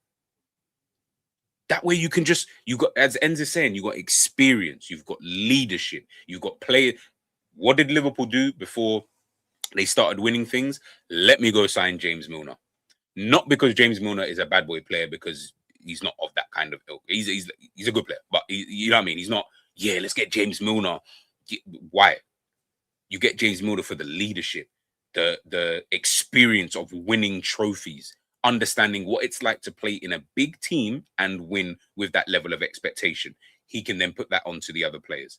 Speaker 1: That way you got, as Enz is saying, you got experience, you've got leadership, you've got players. What did Liverpool do before they started winning things? Let me go sign James Milner. Not because James Milner is a bad boy player, because he's not of that kind of ilk. He's a good player, but you know what I mean. He's not. Yeah, let's get James Milner. Why? You get James Milner for the leadership, the experience of winning trophies, understanding what it's like to play in a big team and win with that level of expectation. He can then put that onto the other players.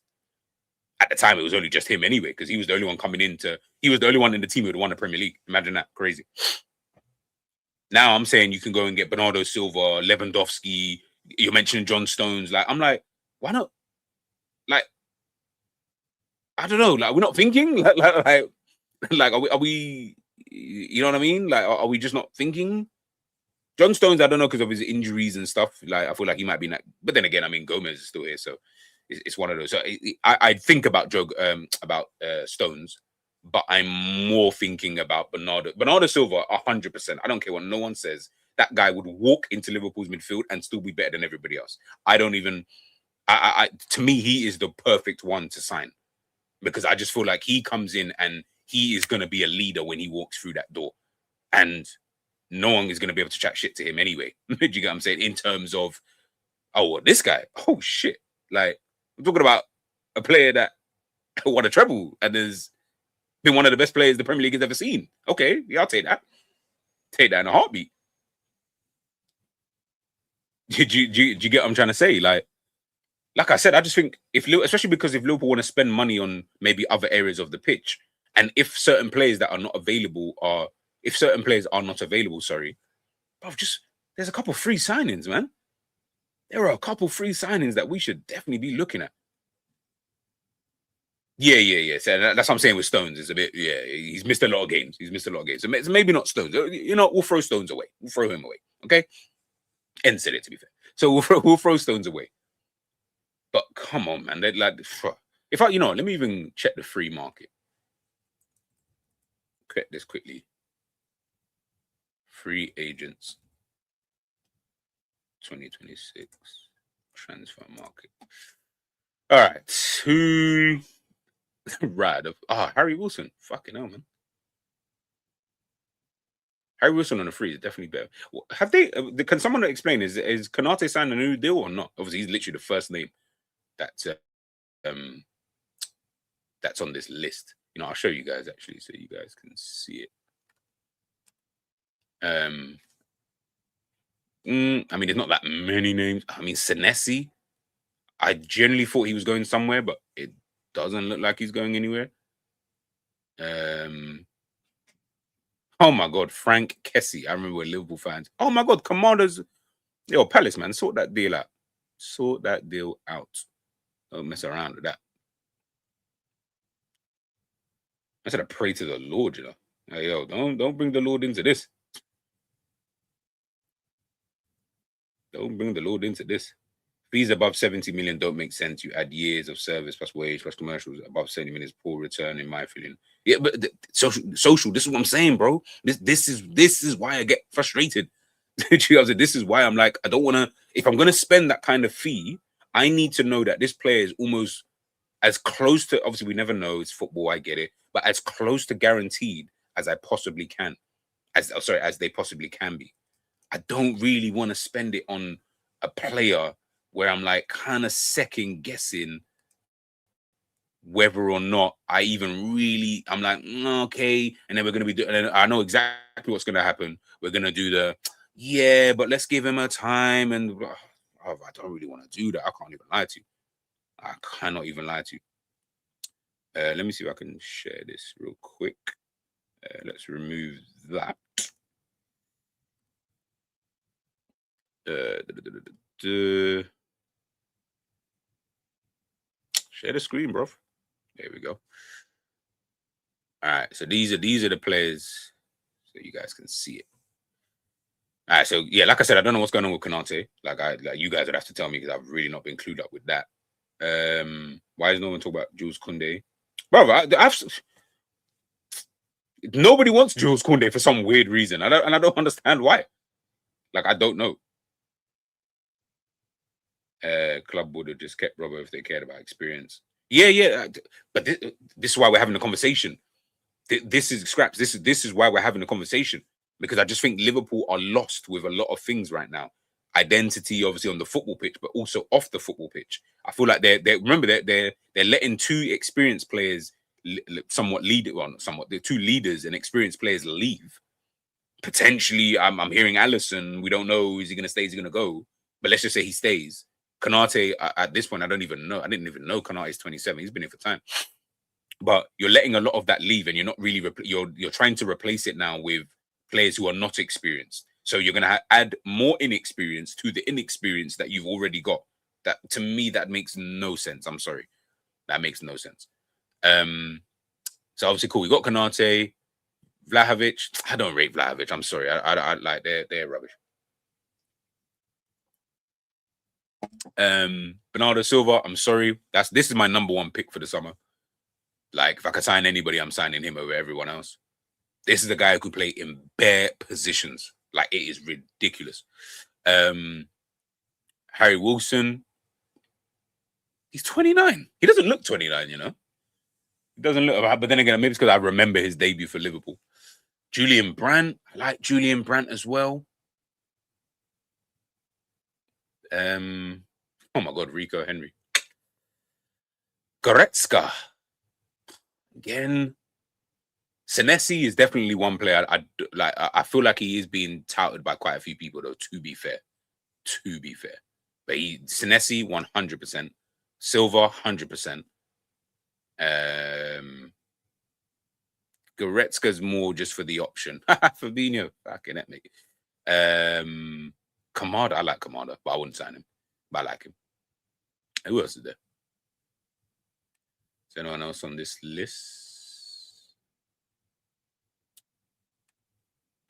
Speaker 1: At the time, it was only just him anyway, because he was the only one coming into. He was the only one in the team who had won the Premier League. Imagine that, crazy. Now I'm saying you can go and get Bernardo Silva, Lewandowski. You're mentioning John Stones. Like, I'm like, why not? Like, I don't know. Like, we're not thinking. Like, are we? You know what I mean? Like, are we just not thinking? John Stones, I don't know, because of his injuries and stuff. Like, I feel like he might be. But then again, I mean, Gomez is still here, so it's one of those. So I think about Stones, but I'm more thinking about Bernardo Silva, 100%. I don't care what no one says. That guy would walk into Liverpool's midfield and still be better than everybody else. I don't even. To me, he is the perfect one to sign, because I just feel like he comes in and he is going to be a leader when he walks through that door, and no one is going to be able to chat shit to him anyway. Do you get what I'm saying? In terms of, oh, well, this guy, oh shit, like, I'm talking about a player that won a treble and has been one of the best players the Premier League has ever seen. Okay, yeah, I'll take that. Take that in a heartbeat. Do you get what I'm trying to say? Like I said, I just think especially because if Liverpool want to spend money on maybe other areas of the pitch, and if certain players that are not available sorry, bro, there's a couple free signings, man. There are a couple free signings that we should definitely be looking at. Yeah. So that's what I'm saying with Stones. It's a bit, he's missed a lot of games. So maybe not Stones. You know, we'll throw Stones away. We'll throw him away. Okay? And said it, to be fair. So we'll throw Stones away. But come on, man. Let me even check the free market. Check this quickly. Free agents 2026 transfer market. All right. Who? Right. Harry Wilson. Fucking hell, man. Harry Wilson on a free is definitely better. Have they? Can someone explain? Is Konate signed a new deal or not? Obviously, he's literally the first name that's on this list. You know, I'll show you guys actually, so you guys can see it. I mean, there's not that many names. I mean, Senesi, I generally thought he was going somewhere, but it doesn't look like he's going anywhere. Oh my God, Frank Kessie. I remember Liverpool fans. Oh my God, Commanders. Yo, Palace, man, sort that deal out. Don't mess around with that. I said I pray to the Lord, you know. Hey, yo, don't bring the Lord into this. Don't bring the Lord into this. Fees above 70 million don't make sense. You add years of service plus wage plus commercials. Above 70 million is poor return, in my feeling. Yeah, but social. This is what I'm saying, bro. This is why I get frustrated. This is why I'm like, I don't want to. If I'm going to spend that kind of fee, I need to know that this player is almost as close to. Obviously, we never know. It's football. I get it, but as close to guaranteed as I possibly can, as they possibly can be. I don't really want to spend it on a player where I'm like kind of second guessing whether or not I even really, I'm like, okay. And then we're going to be doing, and I know exactly what's going to happen. We're going to do but let's give him a time. And I don't really want to do that. I can't even lie to you. I cannot even lie to you. Let me see if I can share this real quick. Let's remove that. Share the screen, bro. There we go. All right, so these are the players, so you guys can see it. All right, so yeah, like I said, I don't know what's going on with Konate. Like you guys would have to tell me, because I've really not been clued up with that. Why is no one talking about Jules Koundé? Bro, nobody wants Jules Koundé for some weird reason. I don't understand why. Like, I don't know. Club would have just kept Robbo if they cared about experience. Yeah. But this is why we're having a conversation. This is scraps. This is why we're having a conversation, because I just think Liverpool are lost with a lot of things right now. identity, obviously on the football pitch, but also off the football pitch. I feel like they're letting two experienced players somewhat lead it on, somewhat the two leaders and experienced players leave. Potentially, I'm hearing Allison. We don't know, is he going to stay? Is he going to go? But let's just say he stays. Kanate, at this point, I don't even know. I didn't even know Kanate is 27. He's been here for time. But you're letting a lot of that leave, and you're not really you're trying to replace it now with players who are not experienced. So you're going to add more inexperience to the inexperience that you've already got. That, to me, that makes no sense. I'm sorry, that makes no sense. So obviously, cool. We got Kanate, Vlahovic. I don't rate Vlahovic. I'm sorry. I like they're rubbish. Bernardo Silva. I'm sorry. This is my number one pick for the summer. Like, if I could sign anybody, I'm signing him over everyone else. This is a guy who could play in bare positions. Like, it is ridiculous. Harry Wilson. He's 29. He doesn't look 29, you know. He doesn't look. But then again, maybe it's because I remember his debut for Liverpool. Julian Brandt. I like Julian Brandt as well. Oh my God, Rico Henry. Goretzka. Again. Senesi is definitely one player I feel like he is being touted by quite a few people, though, to be fair. But Senesi 100%. Silva 100%. Goretzka's more just for the option. Fabinho, fucking it, mate. Kamada, I like Kamada, but I wouldn't sign him. But I like him. Who else is there? Is anyone else on this list?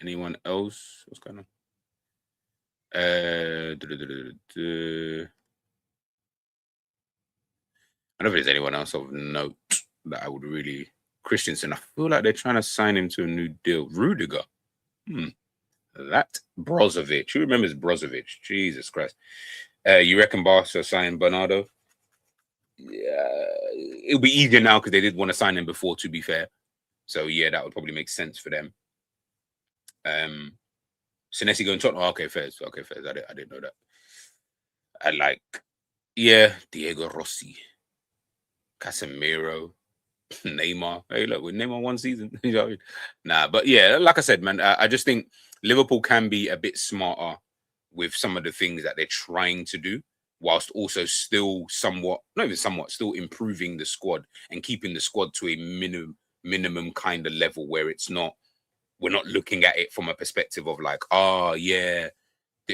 Speaker 1: Anyone else? What's going on? I don't know if there's anyone else of note that I would really. Christensen, I feel like they're trying to sign him to a new deal. Rudiger. That Brozovic. Who remembers Brozovic? Jesus Christ. You reckon Barca sign Bernardo? Yeah, it'll be easier now because they did want to sign him before, to be fair. So yeah, that would probably make sense for them. Senesi going Tottenham. Okay, Fez. I didn't know that. I like, yeah, Diego Rossi, Casemiro, Neymar. Hey, look, with Neymar one season. You know what I mean? Nah, but yeah, like I said, man, I just think Liverpool can be a bit smarter with some of the things that they're trying to do, whilst also still still improving the squad and keeping the squad to a minimum kind of level where it's not. We're not looking at it from a perspective of like, oh yeah,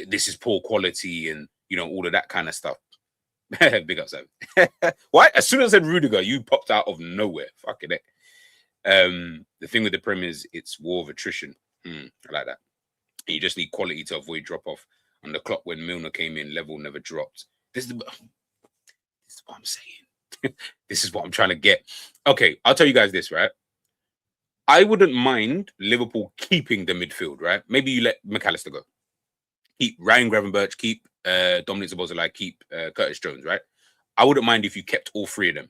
Speaker 1: this is poor quality and all of that kind of stuff. Big up, Sam. Why? As soon as I said Rudiger, you popped out of nowhere. Fucking it. The thing with the Premier is it's war of attrition. I like that. And you just need quality to avoid drop off. On the clock when Milner came in, level never dropped. This is what I'm saying. This is what I'm trying to get. Okay, I'll tell you guys this, right? I wouldn't mind Liverpool keeping the midfield, right? Maybe you let McAllister go. Keep Ryan Gravenberch, keep Dominic Szoboszlai, keep Curtis Jones, right? I wouldn't mind if you kept all three of them.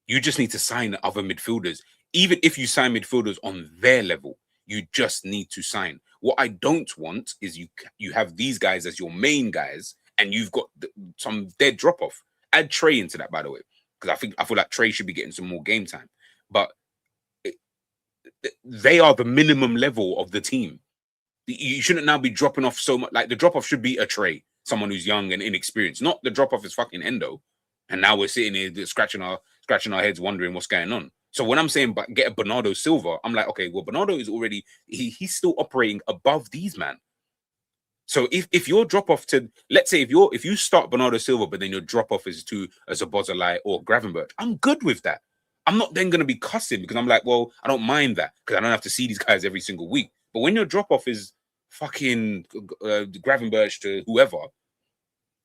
Speaker 1: You just need to sign other midfielders. Even if you sign midfielders on their level, you just need to sign. What I don't want is you have these guys as your main guys, and you've got some dead drop-off. Add Trey into that, by the way, because I feel like Trey should be getting some more game time. But they are the minimum level of the team. You shouldn't now be dropping off so much. Like, the drop off should be a Trey, someone who's young and inexperienced. Not the drop off is fucking Endo, and now we're sitting here scratching our heads, wondering what's going on. So when I'm saying get a Bernardo Silva, I'm like, okay, well, Bernardo is already he's still operating above these man. So if your drop off to, let's say if you start Bernardo Silva, but then your drop off is to Szoboszlai or Gravenberch, I'm good with that. I'm not then going to be cussing because I'm like, well, I don't mind that because I don't have to see these guys every single week. But when your drop off is fucking Gravenberch to whoever,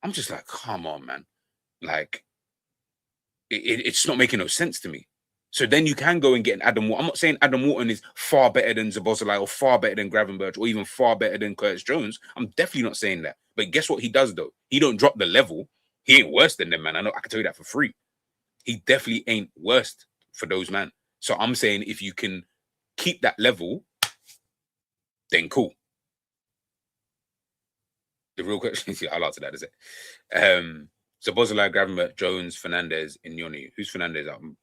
Speaker 1: I'm just like, come on, man. Like, it's not making no sense to me. So then you can go and get an Adam Wharton. I'm not saying Adam Wharton is far better than Szoboszlai or far better than Gravenberch or even far better than Curtis Jones. I'm definitely not saying that. But guess what he does, though? He don't drop the level. He ain't worse than them, man. I can tell you that for free. He definitely ain't worse for those man. So I'm saying if you can keep that level, then cool. The real question is, I'll answer that, is it? So Bozolai, Gravenberch, Jones, Fernandez, Ignoni. Who's Fernandez? I'm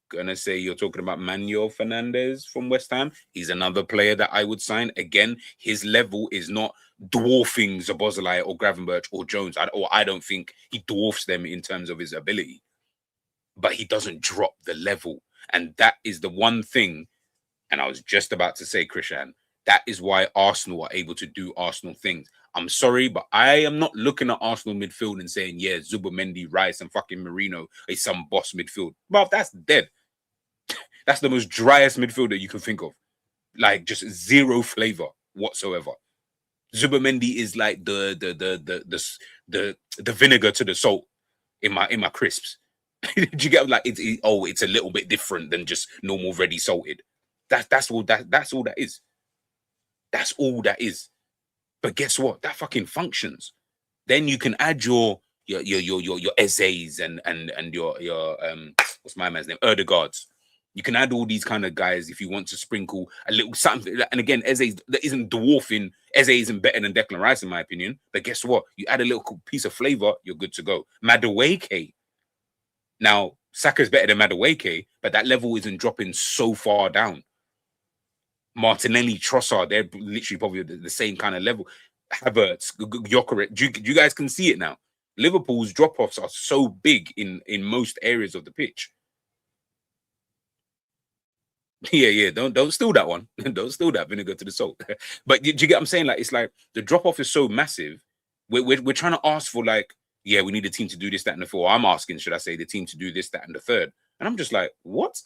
Speaker 1: gonna say you're talking about Manuel Fernandez from West Ham. He's another player that I would sign. Again, his level is not dwarfing Zabozalai or Gravenberch or Jones. I don't think he dwarfs them in terms of his ability, but he doesn't drop the level. And that is the one thing, and I was just about to say, Christian, that is why Arsenal are able to do Arsenal things. I'm sorry, but I am not looking at Arsenal midfield and saying, yeah, Zubomendi, Rice, and fucking Marino is some boss midfield. But that's dead. That's the most driest midfielder you can think of. Like, just zero flavor whatsoever. Zubomendi is like the vinegar to the salt in my crisps. Do you get, like, it's a little bit different than just normal ready salted. That's all that is. That's all that is. But guess what? That fucking functions. Then you can add your Eze's and your what's my man's name? Erdegaards. You can add all these kind of guys if you want to sprinkle a little something. And again, Eze that isn't dwarfing. Eze isn't better than Declan Rice, in my opinion. But guess what? You add a little piece of flavor, you're good to go. Madueke. Now, Saka's better than Madueke, but that level isn't dropping so far down. Martinelli, Trossard, they're literally probably the same kind of level. Havertz, Gyökeres, you guys can see it now. Liverpool's drop-offs are so big in most areas of the pitch. Yeah, don't steal that one. Don't steal that vinegar to the salt. But do you get what I'm saying? Like, it's like the drop-off is so massive. We're trying to ask for, like, yeah, we need a team to do this, that, and the four. I'm asking, should I say, the team to do this, that, and the third. And I'm just like, what?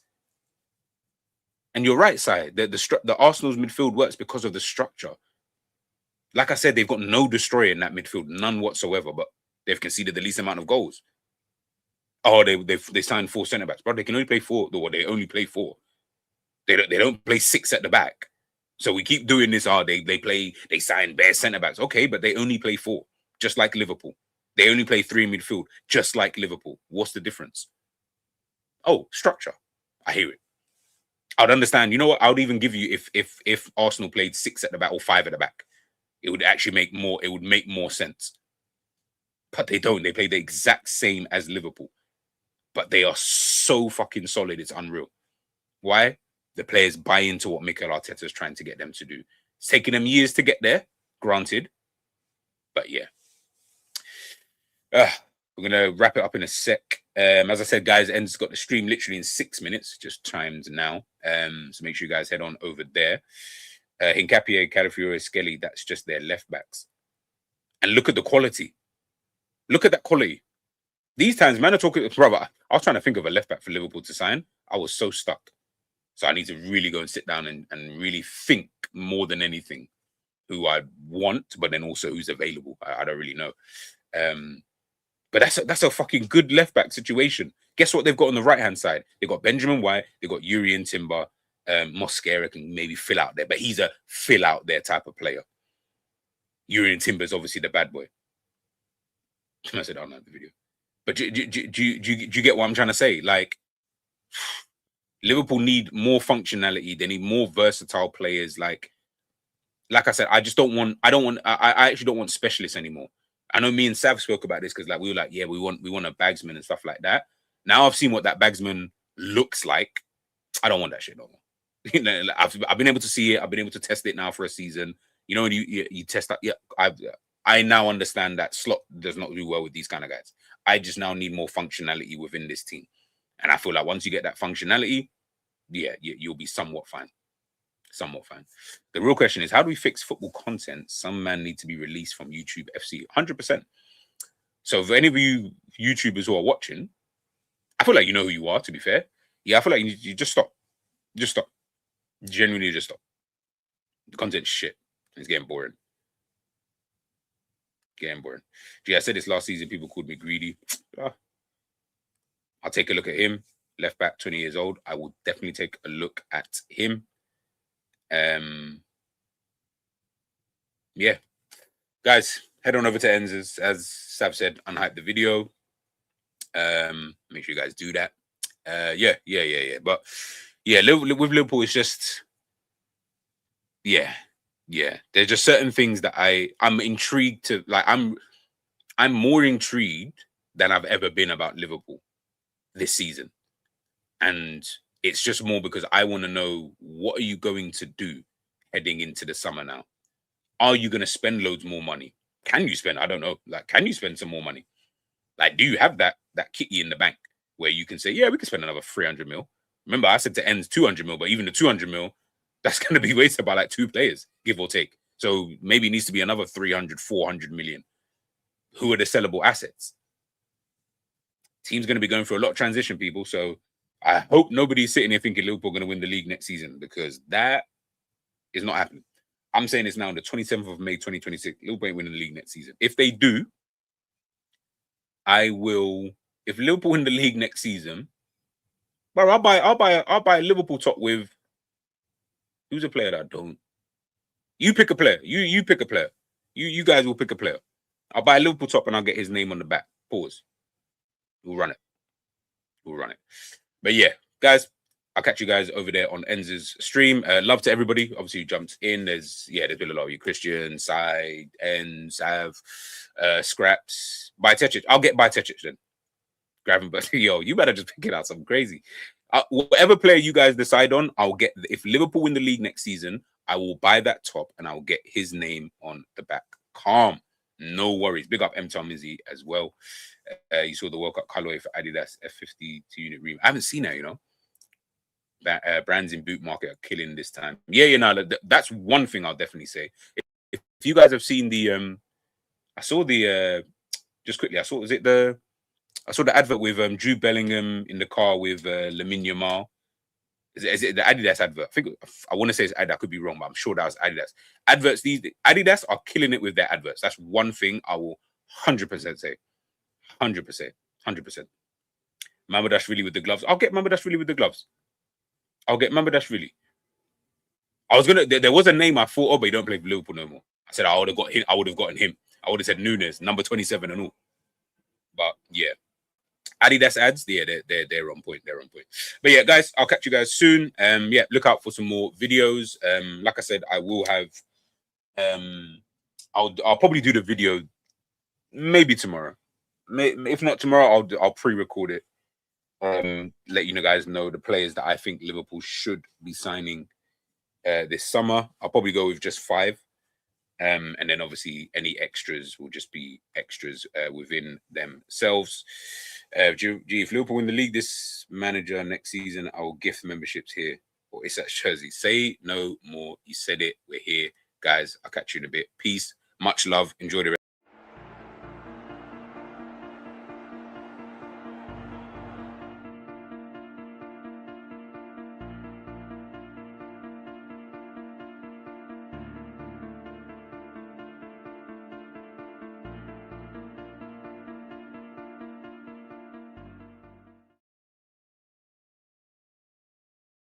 Speaker 1: And you're right, Si. The Arsenal's midfield works because of the structure. Like I said, they've got no destroyer in that midfield, none whatsoever. But they've conceded the least amount of goals. Oh, they signed 4 centre backs, but they can only play 4. Or they only play 4. They don't play 6 at the back. So we keep doing this. They sign bare centre backs. Okay, but they only play 4, just like Liverpool. They only play 3 in midfield, just like Liverpool. What's the difference? Oh, structure. I hear it. I'd understand. You know what? I would even give you if Arsenal played 6 at the back or 5 at the back, it would actually make more. It would make more sense. But they don't. They play the exact same as Liverpool, but they are so fucking solid. It's unreal. Why? The players buy into what Mikel Arteta is trying to get them to do. It's taking them years to get there, granted, but yeah. We're gonna wrap it up in a sec. As I said, guys, En's got the stream literally in 6 minutes, just timed now. So make sure you guys head on over there. Hincapié, Calafiore, Skelly, that's just their left backs. And look at the quality. Look at that quality. These times, man, are talking, brother. I was trying to think of a left back for Liverpool to sign. I was so stuck. So I need to really go and sit down and really think more than anything who I want, but then also who's available. I don't really know. But that's a fucking good left back situation. Guess what they've got on the right hand side? They've got Benjamin White. They've got Yuri and Timber. Mosquera can maybe fill out there, but he's a fill out there type of player. Yuri and Timber is obviously the bad boy. I said I don't know the video, but do you get what I'm trying to say? Like, Liverpool need more functionality. They need more versatile players. Like I said, I actually don't want specialists anymore. I know me and Sav spoke about this because, like, we were like, yeah, we want a bagsman and stuff like that. Now I've seen what that bagsman looks like. I don't want that shit no more. You know, like, I've been able to see it. I've been able to test it now for a season. You know, when you test that. Yeah, I now understand that Slot does not do well with these kind of guys. I just now need more functionality within this team, and I feel like once you get that functionality, yeah, you'll be somewhat fine. Somewhat fine. The real question is, how do we fix football content? Some man need to be released from YouTube FC. 100%. So for any of you YouTubers who are watching, I feel like you know who you are, to be fair. Yeah, I feel like you just stop. Just stop. Genuinely just stop. The content's shit. It's getting boring. Getting boring. Gee, I said this last season, people called me greedy. I'll take a look at him. Left back, 20 years old. I will definitely take a look at him. Yeah, guys, head on over to Ends as Sav said, unhype the video. Make sure you guys do that. Yeah. But yeah, with Liverpool, it's just, yeah, Yeah, there's just certain things that I'm intrigued to, like, I'm more intrigued than I've ever been about Liverpool this season. And it's just more because I want to know, what are you going to do heading into the summer now? Are you going to spend loads more money? Can you spend? I don't know. Like, can you spend some more money? Like, do you have that kitty in the bank where you can say, yeah, we can spend another 300 mil? Remember, I said to Ends 200 mil, but even the 200 mil, that's going to be wasted by like 2 players, give or take. So maybe it needs to be another 300, 400 million. Who are the sellable assets? Team's going to be going through a lot of transition, people. So I hope nobody's sitting here thinking Liverpool are going to win the league next season, because that is not happening. I'm saying this now on the 27th of May, 2026. Liverpool ain't winning the league next season. If they do, I will. If Liverpool win the league next season, bro, I'll buy a Liverpool top with. Who's a player that I don't? You pick a player. You pick a player. You guys will pick a player. I'll buy a Liverpool top and I'll get his name on the back. Pause. We'll run it. We'll run it. But yeah, guys, I'll catch you guys over there on Enz's stream. Love to everybody. Obviously, you jumped in. There's been a lot of you. Christian, Side, Enz, Sav, Scraps. Buy Techic. I'll get Buy Techic then. Grab him, but yo, you better just pick it out something crazy. Whatever player you guys decide on, I'll get. If Liverpool win the league next season, I will buy that top and I'll get his name on the back. Calm. No worries. Big up M. Mizzy as well. You saw the World Cup colorway for Adidas F50 2-unit ream. I haven't seen that, you know. Brands in boot market are killing this time. Yeah, you know, that's one thing I'll definitely say. If you guys have seen the I saw the just quickly, I saw the advert with Drew Bellingham in the car with Lamine Yamal. Is it the Adidas advert? I want to say it's Adidas. I could be wrong, but I'm sure that was Adidas. Adidas are killing it with their adverts. That's one thing I will 100% say. 100%. Mamadashvili with the gloves. I'll get Mamadashvili with the gloves. I'll get Mamadashvili. I was gonna. There was a name I thought, but he don't play for Liverpool no more. I said I would have got him. I would have gotten him. I would have said Nunes, number 27 and all. But yeah. Adidas ads, yeah, they're on point. They're on point. But yeah, guys, I'll catch you guys soon. Yeah, look out for some more videos. Like I said, I will have. I'll probably do the video maybe tomorrow. If not tomorrow, I'll pre-record it. Let you guys know the players that I think Liverpool should be signing this summer. I'll probably go with just 5. And then obviously any extras will just be extras within themselves. If Liverpool win the league, this manager next season, I will gift memberships here. Or it's at Jersey. Say no more. You said it. We're here. Guys, I'll catch you in a bit. Peace. Much love. Enjoy the rest.